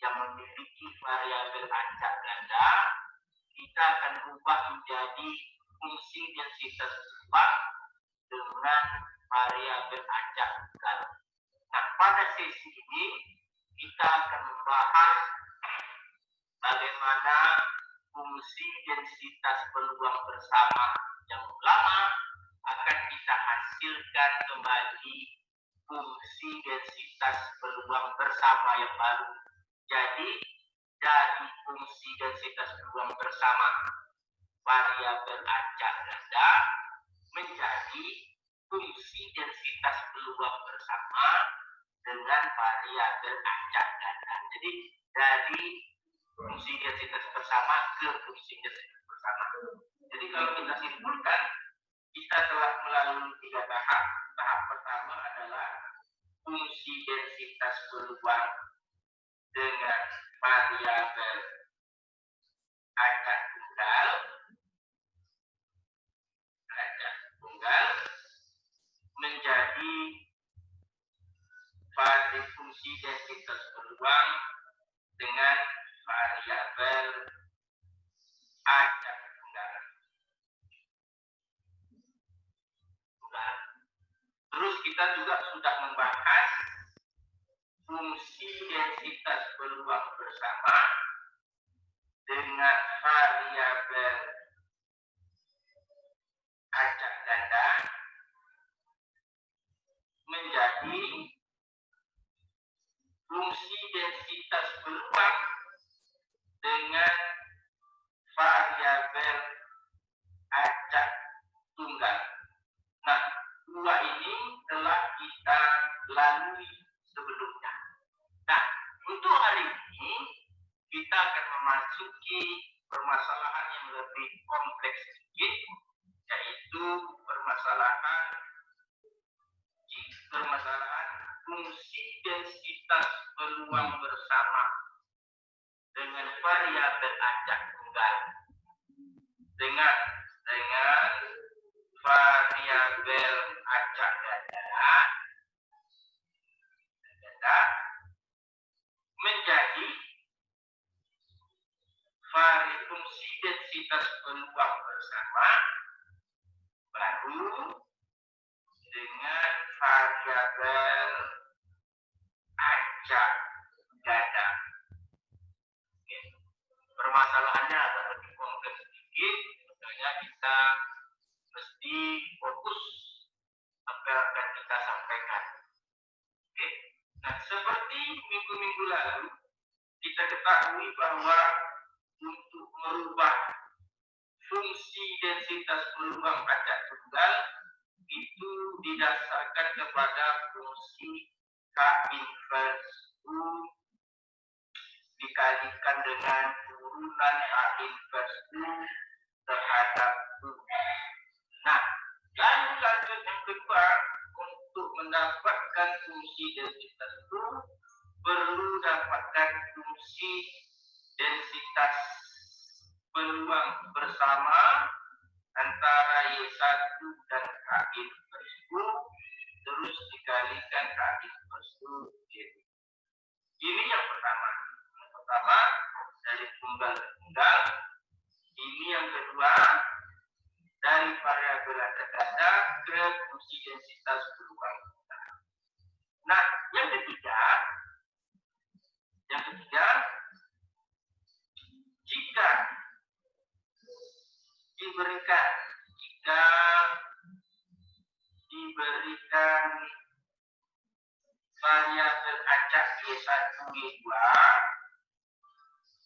S2: yang memiliki variabel acak ganda, kita akan ubah menjadi fungsi densitas peluang dengan variabel acak tunggal. Nah, pada sesi ini kita akan membahas bagaimana fungsi densitas peluang bersama yang lama akan kita hasilkan kembali fungsi densitas peluang bersama yang baru. Jadi, dari fungsi densitas peluang bersama variabel acak ganda menjadi fungsi densitas peluang bersama dengan variabel acak ganda. Jadi dari fungsi densitas bersama ke fungsi densitas bersama. Jadi kalau kita simpulkan, kita telah melalui 3 tahap. Tahap pertama adalah fungsi densitas peluang dengan variabel acak tunggal menjadi fungsi densitas peluang dengan variabel acak tunggal. Terus kita juga sudah membahas fungsi densitas peluang bersama dengan variabel acak ganda menjadi fungsi densitas peluang dengan variabel acak tunggal. Nah, 2 ini telah kita lalui sebelumnya. Nah, untuk hari ini kita akan memasuki permasalahan yang lebih kompleks sedikit, yaitu permasalahan fungsi densitas peluang bersama dengan variabel acak tunggal dengan variabel acak ganda menjadi variabel bersama baru dengan variabel acak dada. Oke. Permasalahannya agak lebih kompleks sedikit, tentunya kita mesti fokus apa yang akan kita sampaikan. Oke. Nah, seperti minggu-minggu lalu kita ketahui bahwa untuk merubah fungsi densitas peluang acak tunggal itu didasarkan kepada fungsi K inverse U dikalikan dengan turunan K inverse U terhadap U. Nah, lalu lanjut yang kedua, untuk mendapatkan fungsi densitas U perlu dapatkan fungsi densitas peluang bersama antara Y1 dan K inverse U terus dikalikan K inverse U. Ini yang pertama. Yang pertama dari tunggal ke tunggal. Ini yang kedua dari variabel acak dada ke fungsi densitas peluang. Nah, yang ketiga, jika diberikan variabel acak Y1, Y2,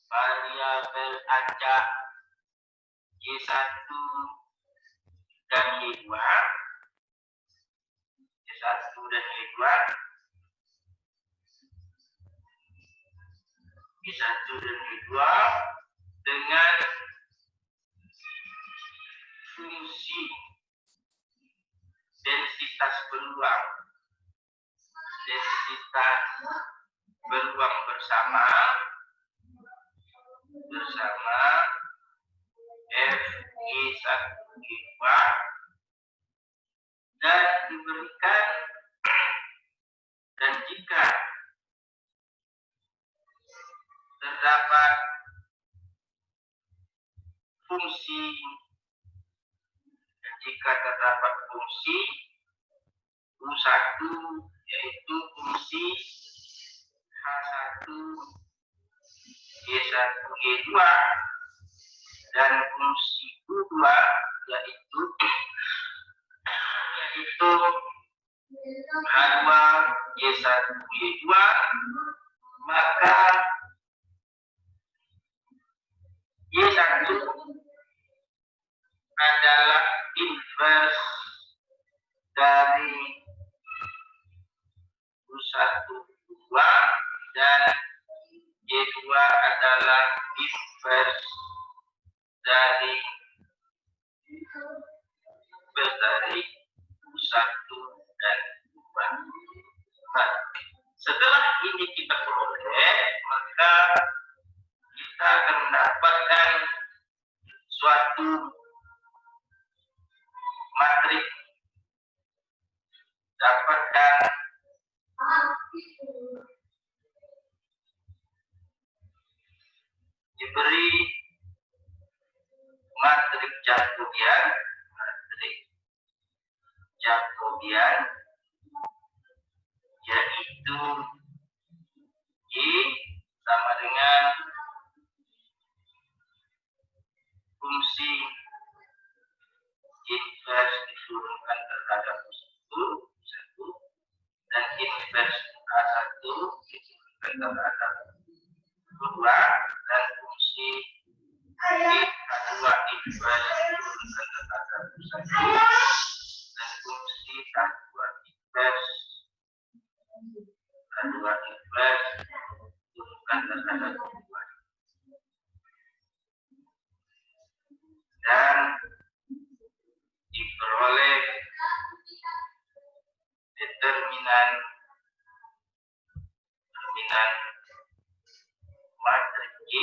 S2: variabel acak Y1 dan Y2, dengan fungsi densitas peluang bersama F Y1 Y2 dan diberikan, dan jika terdapat fungsi U1 yaitu fungsi H1 Y1 Y2 dan fungsi U2 yaitu H2 Y1 Y2, maka Y1 adalah inverse dari U1 U2 dan Y2 adalah inverse dari U1 dan U2. Nah, setelah ini kita peroleh, maka kita akan mendapatkan suatu matriks, diberi matriks Jacobian yaitu Y sama dengan fungsi inverse diturunkan terhadap U1 dan inverse A1 diturunkan terhadap U2 dan fungsi H2 inverse diturunkan terhadap U1 dan fungsi H2 inverse diturunkan terhadap U2 dan diperoleh determinan matriks Y.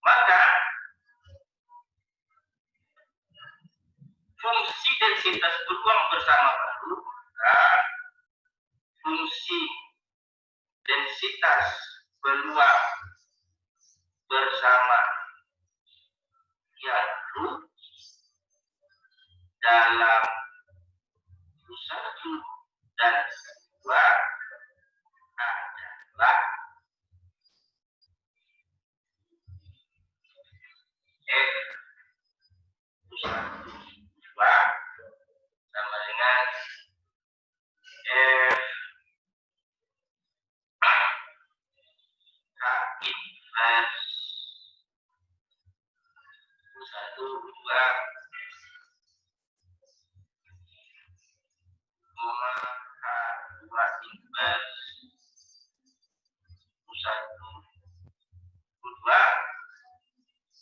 S2: Maka fungsi densitas peluang bersama baru, maka fungsi densitas peluang bersama yang dalam satu dan dua adalah F1 2 sama dengan F inverse 1 2 H2 inverse 1 2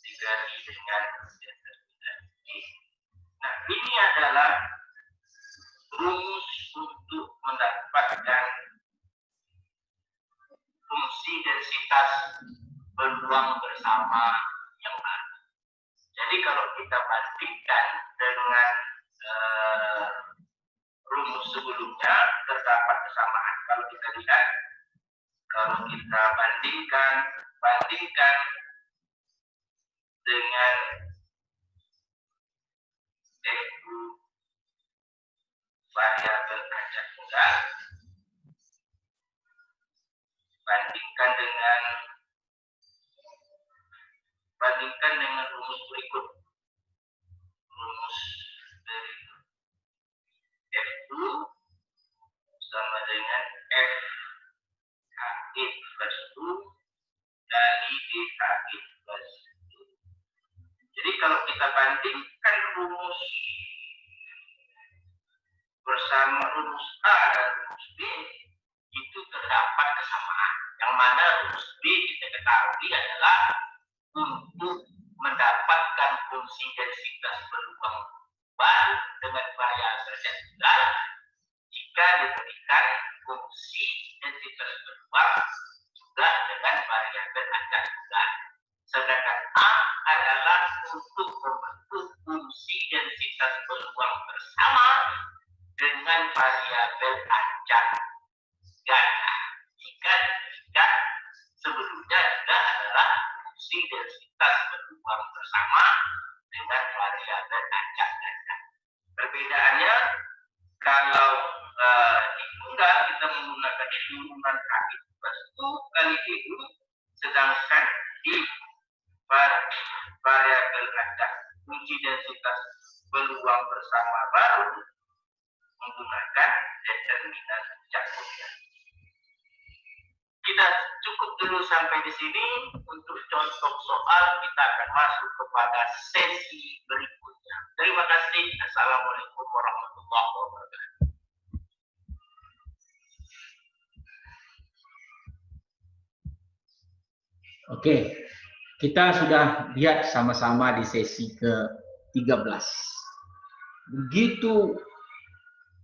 S2: diganti dengan determinasi. Nah, ini adalah rumus untuk mendapatkan fungsi densitas peluang bersama yang baru. Jadi kalau kita bandingkan dengan rumus sebelumnya, terdapat kesamaan. Kalau kita lihat, kalau kita bandingkan dengan F2 variabel acak tunggal, bandingkan dengan rumus berikut. Rumus berikut. F2 sama dengan F H inverse 2 dari DH inverse 2. Jadi kalau kita bandingkan rumus bersama rumus A dan rumus B, itu terdapat kesamaan. Yang mana rumus B kita ketahui adalah untuk mendapatkan fungsi densitas peluang baru dengan variabel tunggal jika diberikan fungsi densitas peluang juga dengan variabel acak tunggal. Sedangkan A adalah untuk membentuk fungsi densitas peluang bersama dengan variabel acak ganda. Jika sebelumnya juga adalah fungsi densitas peluang bersama dengan variabel acak ganda. Perbedaannya, kalau di tunggal kita menggunakan hubungan H inverse 2 kali D2, sedangkan di variabel acak fungsi densitas peluang bersama baru menggunakan determinan acak tunggal. Kita cukup dulu sampai di sini. Untuk contoh soal kita akan masuk kepada sesi berikutnya. Terima kasih. Assalamualaikum warahmatullahi wabarakatuh.
S1: Oke, kita sudah lihat sama-sama di sesi ke-13. Begitu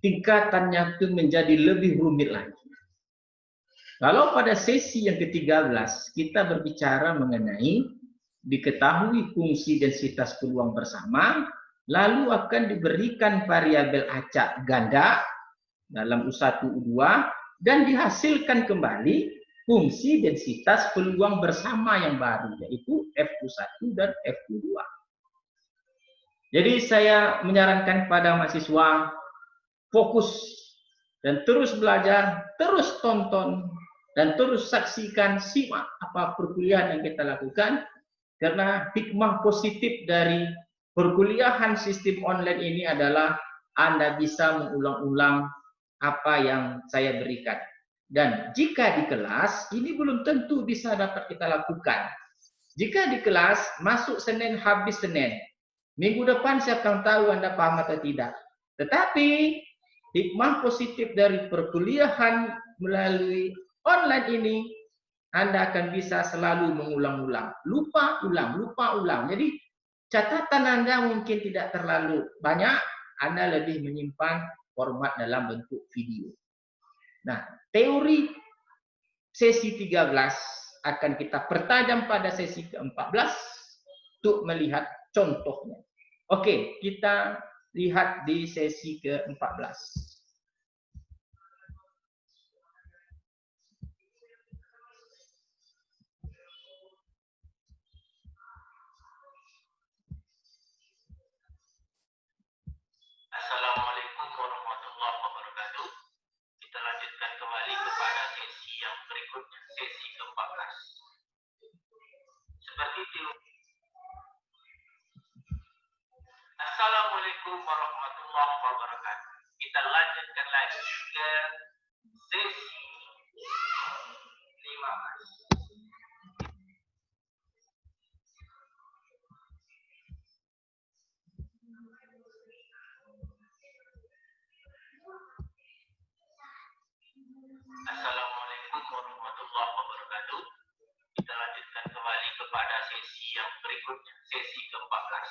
S1: tingkatannya itu menjadi lebih rumit lagi. Kalau pada sesi yang ke-13 kita berbicara mengenai diketahui fungsi densitas peluang bersama, lalu akan diberikan variabel acak ganda dalam U1, U2, dan dihasilkan kembali fungsi densitas peluang bersama yang baru, yaitu F1 dan F2. Jadi saya menyarankan pada mahasiswa fokus dan terus belajar, terus tonton, dan terus saksikan, simak apa perkuliahan yang kita lakukan, karena hikmah positif dari perkuliahan sistem online ini adalah Anda bisa mengulang-ulang apa yang saya berikan. Dan jika di kelas, ini belum tentu bisa dapat kita lakukan. Jika di kelas, masuk Senin, habis Senin. Minggu depan saya akan tahu Anda paham atau tidak. Tetapi hikmah positif dari perkuliahan melalui online ini, Anda akan bisa selalu mengulang-ulang. Lupa ulang. Jadi catatan Anda mungkin tidak terlalu banyak, Anda lebih menyimpan format dalam bentuk video. Nah, teori sesi 13 akan kita pertajam pada sesi ke-14 untuk melihat contohnya. Oke, kita lihat di sesi ke-14.
S2: seperti itu. Assalamualaikum warahmatullahi wabarakatuh. Kita lanjutkan lagi ke sesi 15. Assalamualaikum warahmatullahi wabarakatuh. Kita lanjutkan kembali kepada sesi yang berikutnya, sesi ke-14.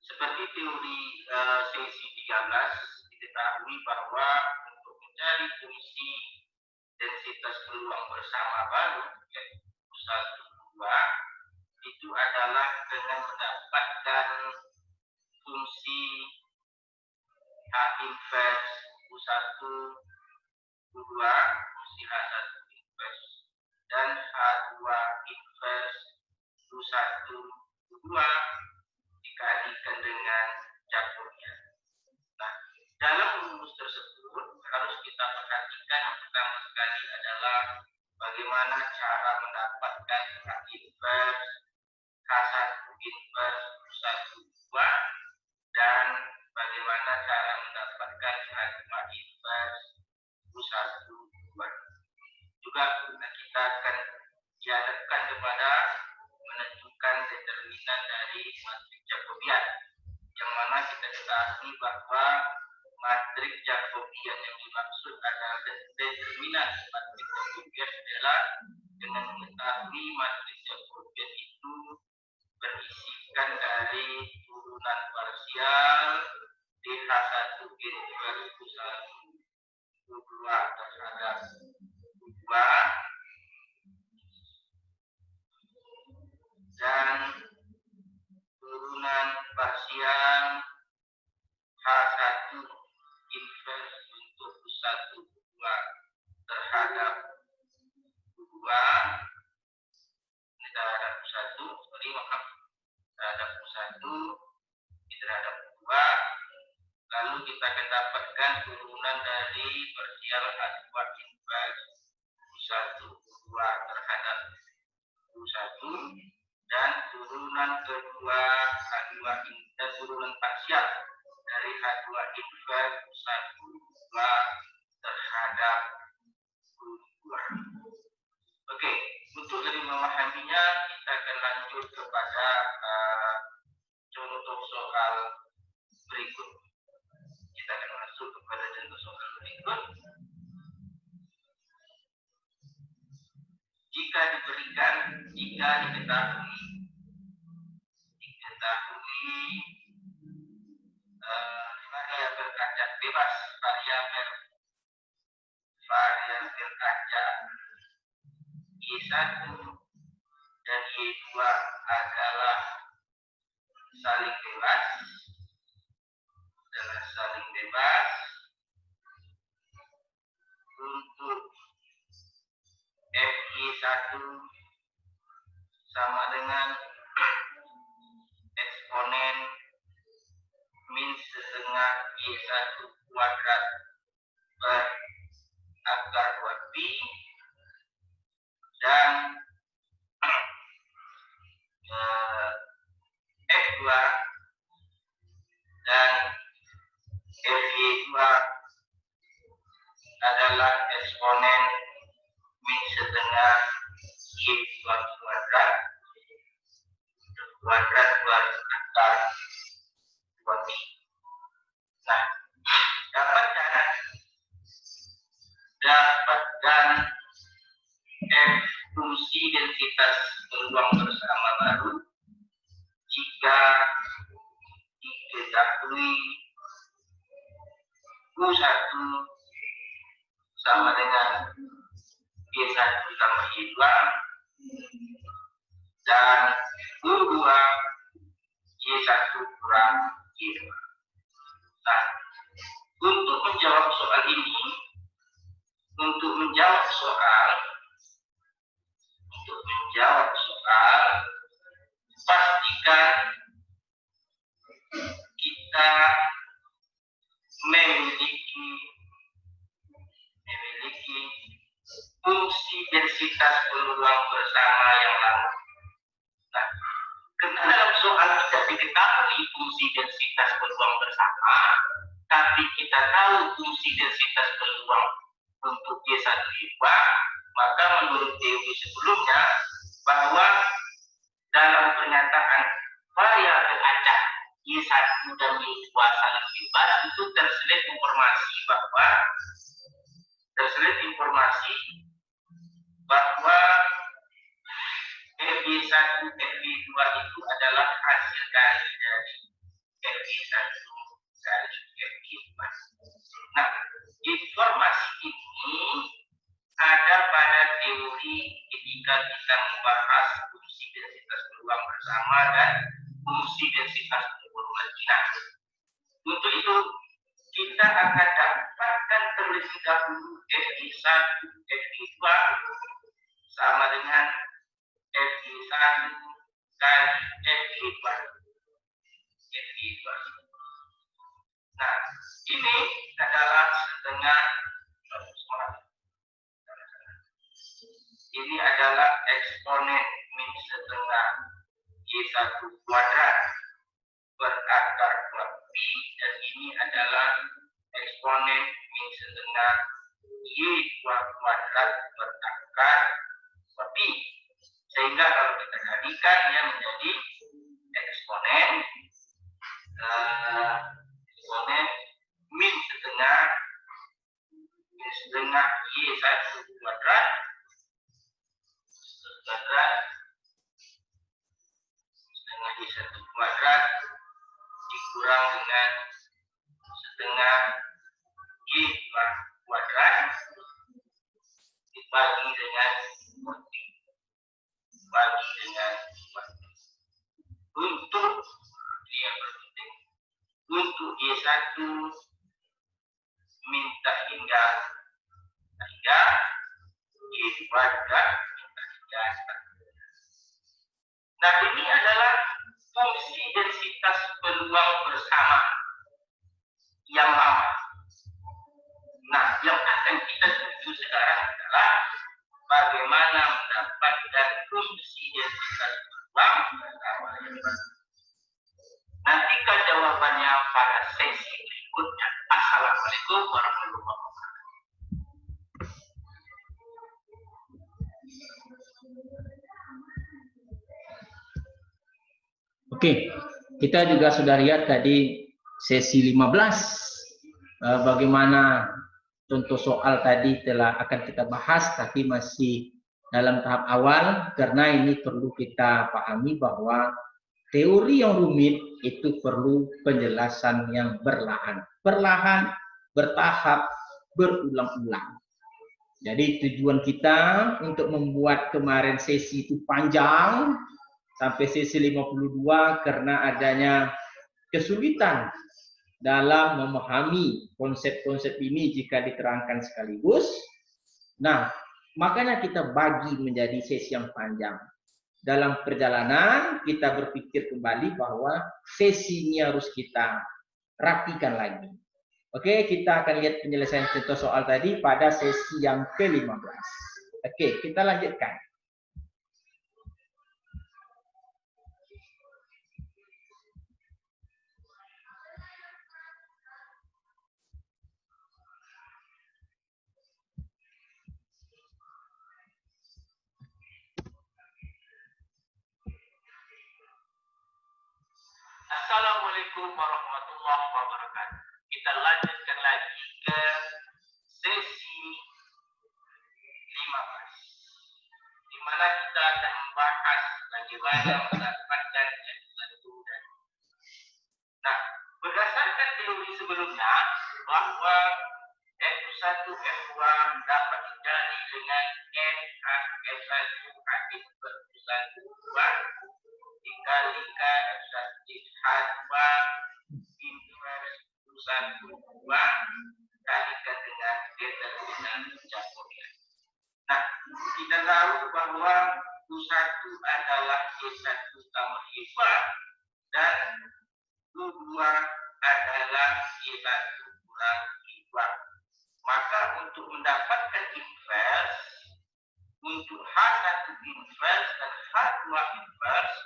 S2: Seperti teori sesi 13, diketahui bahwa untuk mencari fungsi densitas peluang bersama baru, yaitu 1, 2, itu adalah dengan mendapatkan fungsi H inverse U1, U2, fungsi H1 inverse, dan H2 inverse U1, U2 dikalikan dengan Jacobian. Nah, dalam rumus tersebut harus kita perhatikan yang pertama sekali adalah bagaimana cara mendapatkan H inverse, H1 inverse U1, U2, dan bagaimana cara mendapatkan H2 inverse U1, U2. Juga kita akan dihadapkan kepada menentukan determinan dari matriks Jacobian, yang mana kita ketahui bahwa matriks Jacobian yang dimaksud adalah determinan matriks Jacobian adalah dengan mengetahui matriks Jacobian itu berisikan dari turunan parsial DH1 inverse U1, U2 terhadap U2 dan turunan parsial H1 inverse untuk U1, U2 terhadap U2 ini terhadap U1, terhadap U1 ini terhadap U2. Lalu kita akan dapatkan turunan dari parsial H2 inverse U1, U2 terhadap U1, dan turunan kedua H2 dan turunan parsial dari H2 inverse U1, U2 terhadap U2. Oke, untuk lebih memahaminya kita akan lanjut kepada contoh soal berikut. Kita akan masuk kepada contoh soal berikut. Jika diketahui variabel kaca bebas, variabel kaca Y1 dan Y2 adalah saling bebas untuk Fy1 sama dengan eksponen min setengah Y1 kuadrat per akar 2pi, dan F2 dan Fy2 adalah eksponen min setengah Y2 kuadrat per akar 2pi. Nah, dapatkan F fungsi densitas peluang bersama baru jika diketahui U1 sama dengan Y1 tambah Y2 dan U2 Y1 kurang Y2. Nah, untuk menjawab soal, pastikan kita memiliki fungsi densitas peluang bersama yang lama. densitas peluang bersama, tapi kita tahu fungsi densitas peluang untuk Y1 Y2, maka menurut teori sebelumnya bahwa dalam pernyataan variabel acak Y1 dan Y2 saling bebas itu terselip informasi FY1, FY2 itu adalah hasil dari FY1 garis FY2. Nah, informasi ini ada pada teori ketika kita membahas fungsi densitas peluang bersama dan fungsi densitas peluang jinak. Untuk itu, kita akan dapatkan terlebih dahulu FY1, FY2 sama dengan FY1 kali FY2. Nah, ini adalah setengah, ini adalah eksponen min setengah Y1 kuadrat per akar kuadrat pi, dan ini adalah eksponen min setengah Y2 kuadrat per akar kuadrat pi. Sehingga kalau kita jadikan ya menjadi eksponen min setengah Y1 kuadrat setengah Y1 kuadrat dikurang dengan setengah Y2 kuadrat dibagi dengan untuk yang penting untuk Y1 minta hingga Y2 juga minta hingga. Nah, ini adalah fungsi densitas peluang bersama yang lama. Nah, yang akan kita tuju sekarang adalah bagaimana mendapatkan fungsi densitas peluang bersama yang baru. Nantikan jawabannya pada sesi berikutnya. Assalamualaikum warahmatullahi wabarakatuh.
S1: Oke, kita juga sudah lihat tadi sesi 15 bagaimana contoh soal tadi akan kita bahas, tapi masih dalam tahap awal karena ini perlu kita pahami bahwa teori yang rumit itu perlu penjelasan yang perlahan, bertahap, berulang-ulang. Jadi tujuan kita untuk membuat kemarin sesi itu panjang sampai sesi 52 karena adanya kesulitan dalam memahami konsep-konsep ini jika diterangkan sekaligus. Nah, makanya kita bagi menjadi sesi yang panjang. Dalam perjalanan kita berpikir kembali bahwa sesi ini harus kita rapikan lagi. Oke, kita akan lihat penyelesaian contoh soal tadi pada sesi yang ke-15. Oke, kita lanjutkan.
S2: Assalamualaikum warahmatullahi wabarakatuh. Kita lanjutkan lagi ke sesi 15, di mana kita akan membahas bagaimana mendapatkan F1 dan nah, berdasarkan teori sebelumnya bahwa F1, F2 dapat dicari dengan F1 F1 dikalikan H2 inverse U1 kalikan dengan determinan Jacobian. Nah, kita tahu bahwa U1 adalah Y1 tambah Y2 dan U2 adalah Y1 kurang Y2. Maka untuk mendapatkan inverse, untuk H1 inverse dan H2 inverse,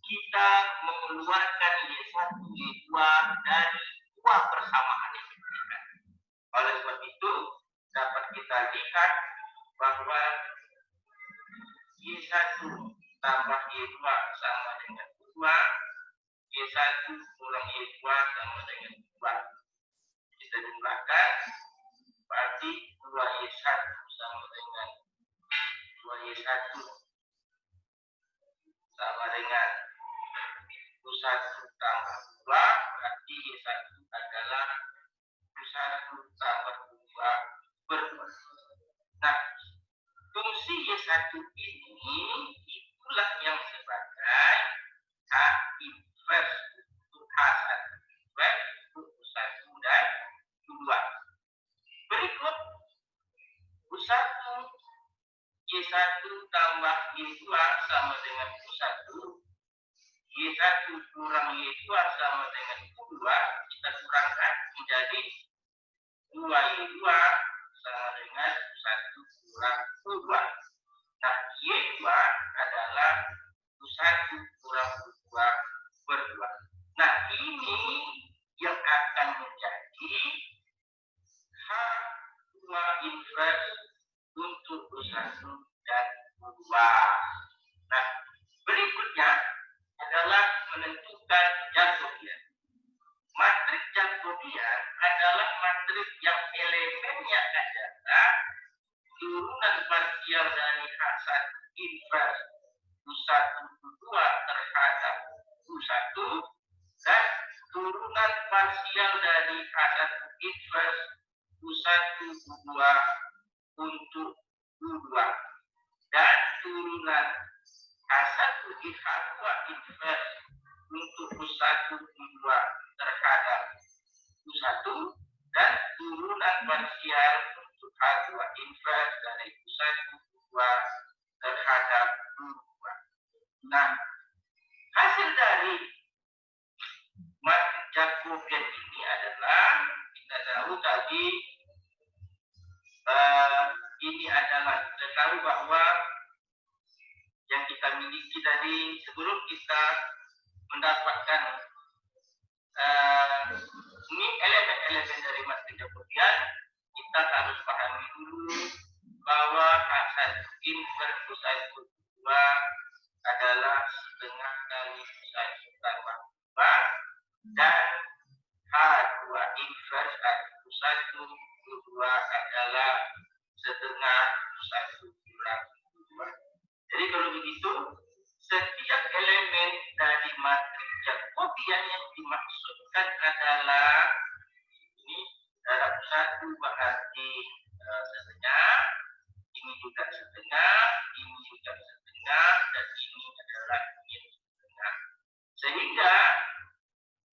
S2: kita mengeluarkan Y1, Y2 keluar dari dua persamaan yang diberikan. Oleh sebab itu dapat kita lihat bahwa Y1 tambah Y2 sama dengan 2, Y1 kurang Y2 sama dengan 2. Kita jumlahkan, berarti 2Y1 sama dengan 2Y1 sama dengan 1 tambah 2, berarti Y1 adalah 1 tambah 2 per 2. Nah, fungsi Y1 ini itulah yang sebagai H inverse untuk H1 inverse untuk U1 dan U2. Berikut U1 Y1 tambah Y2 sama dengan U1, Y1 kurang Y2 sama dengan U2, kita kurangkan menjadi 2Y2 sama dengan U1 kurang U2. Nah, Y2 adalah U1 kurang U2 per 2. Nah, ini yang akan menjadi H2 inverse untuk U1 dan U2. Nah, berikutnya adalah menentukan Jacobian. Matrik Jacobian adalah matrik yang elemennya adalah turunan parsial dari H1 inverse U1 U2 terhadap U1 dan turunan parsial dari H1 inverse U1 U2 untuk U2 dan turunan H1 H2 inverse untuk U1 U2 terhadap U1 dan turunan parsial untuk H2 inverse dari U1 U2 terhadap U2. Nah, hasil dari matrik Jacobian ini adalah kita tahu tadi ini adalah kita tahu bahwa yang kita miliki tadi sebelum kita mendapatkan ini elemen-elemen dari matrik Jacobian, kita harus pahami dulu bahwa H1 inverse U1 U2 adalah setengah dari U1 tambah 2 dan H2 inverse U1 U2 adalah setengah U1 kurang U2. Jadi kalau begitu, setiap elemen dari matrik Jacobian yang dimaksudkan adalah ini darab 1 berarti setengah, ini juga setengah, ini juga setengah, dan ini adalah min setengah. Sehingga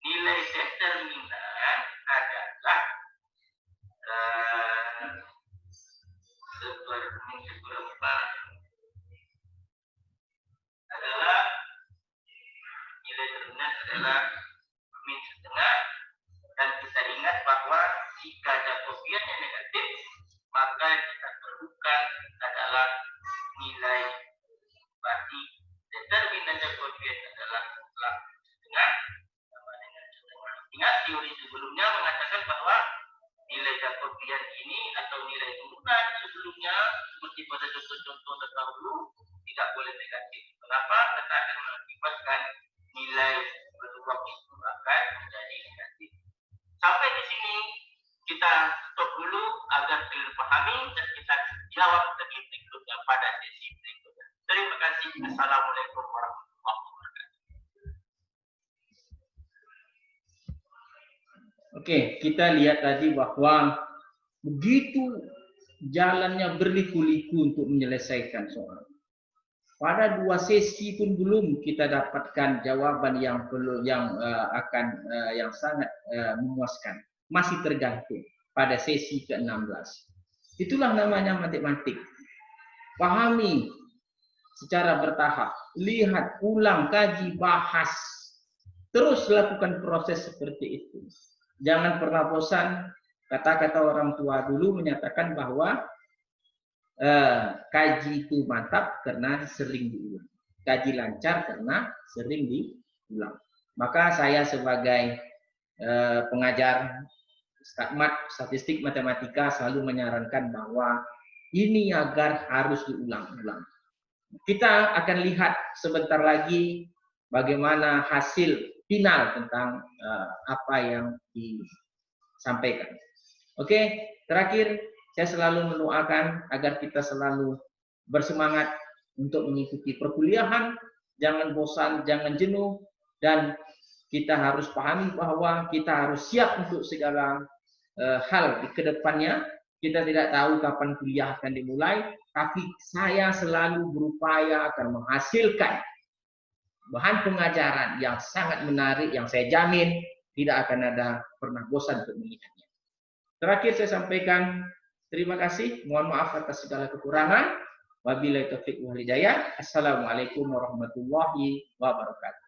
S2: nilai determinan adalah seperempat adalah nilai determinan adalah min setengah, dan kita ingat bahwa jika Jacobiannya negatif maka yang kita perlukan adalah nilai, berarti determinan Jacobian adalah mutlak setengah sama dengan setengah. Ingat teori sebelumnya mengatakan bahwa nilai Jacobian ini atau nilai turunan sebelumnya seperti pada contoh-contoh terdahulu tidak boleh negatif. Kenapa? Karena akan mengakibatkan nilai peluang itu akan menjadi negatif. Sampai di sini kita stop dulu agar kalian pahami dan kita jawab lebih berikutnya pada sesi berikutnya. Terima kasih. Assalamualaikum warahmatullahi wabarakatuh.
S1: Oke, kita lihat tadi bahwa begitu jalannya berliku-liku untuk menyelesaikan soal. Pada 2 sesi pun belum kita dapatkan jawaban yang yang sangat memuaskan. Masih tergantung pada sesi ke-16. Itulah namanya matematik. Pahami secara bertahap, lihat, ulang, kaji, bahas. Terus lakukan proses seperti itu. Jangan pernah bosan. Kata-kata orang tua dulu menyatakan bahwa kaji itu mantap karena sering diulang. Kaji lancar karena sering diulang. Maka saya sebagai pengajar statistik matematika selalu menyarankan bahwa ini agar harus diulang-ulang. Kita akan lihat sebentar lagi bagaimana hasil final tentang apa yang disampaikan. Oke, terakhir saya selalu mendoakan agar kita selalu bersemangat untuk mengikuti perkuliahan, jangan bosan, jangan jenuh, dan kita harus pahami bahwa kita harus siap untuk segala hal di kedepannya. Kita tidak tahu kapan kuliah akan dimulai, tapi saya selalu berupaya akan menghasilkan bahan pengajaran yang sangat menarik, yang saya jamin tidak akan ada pernah bosan untuk melihatnya. Terakhir saya sampaikan terima kasih, mohon maaf atas segala kekurangan. Wabillahi taufiq wal hidayah. Assalamualaikum warahmatullahi wabarakatuh.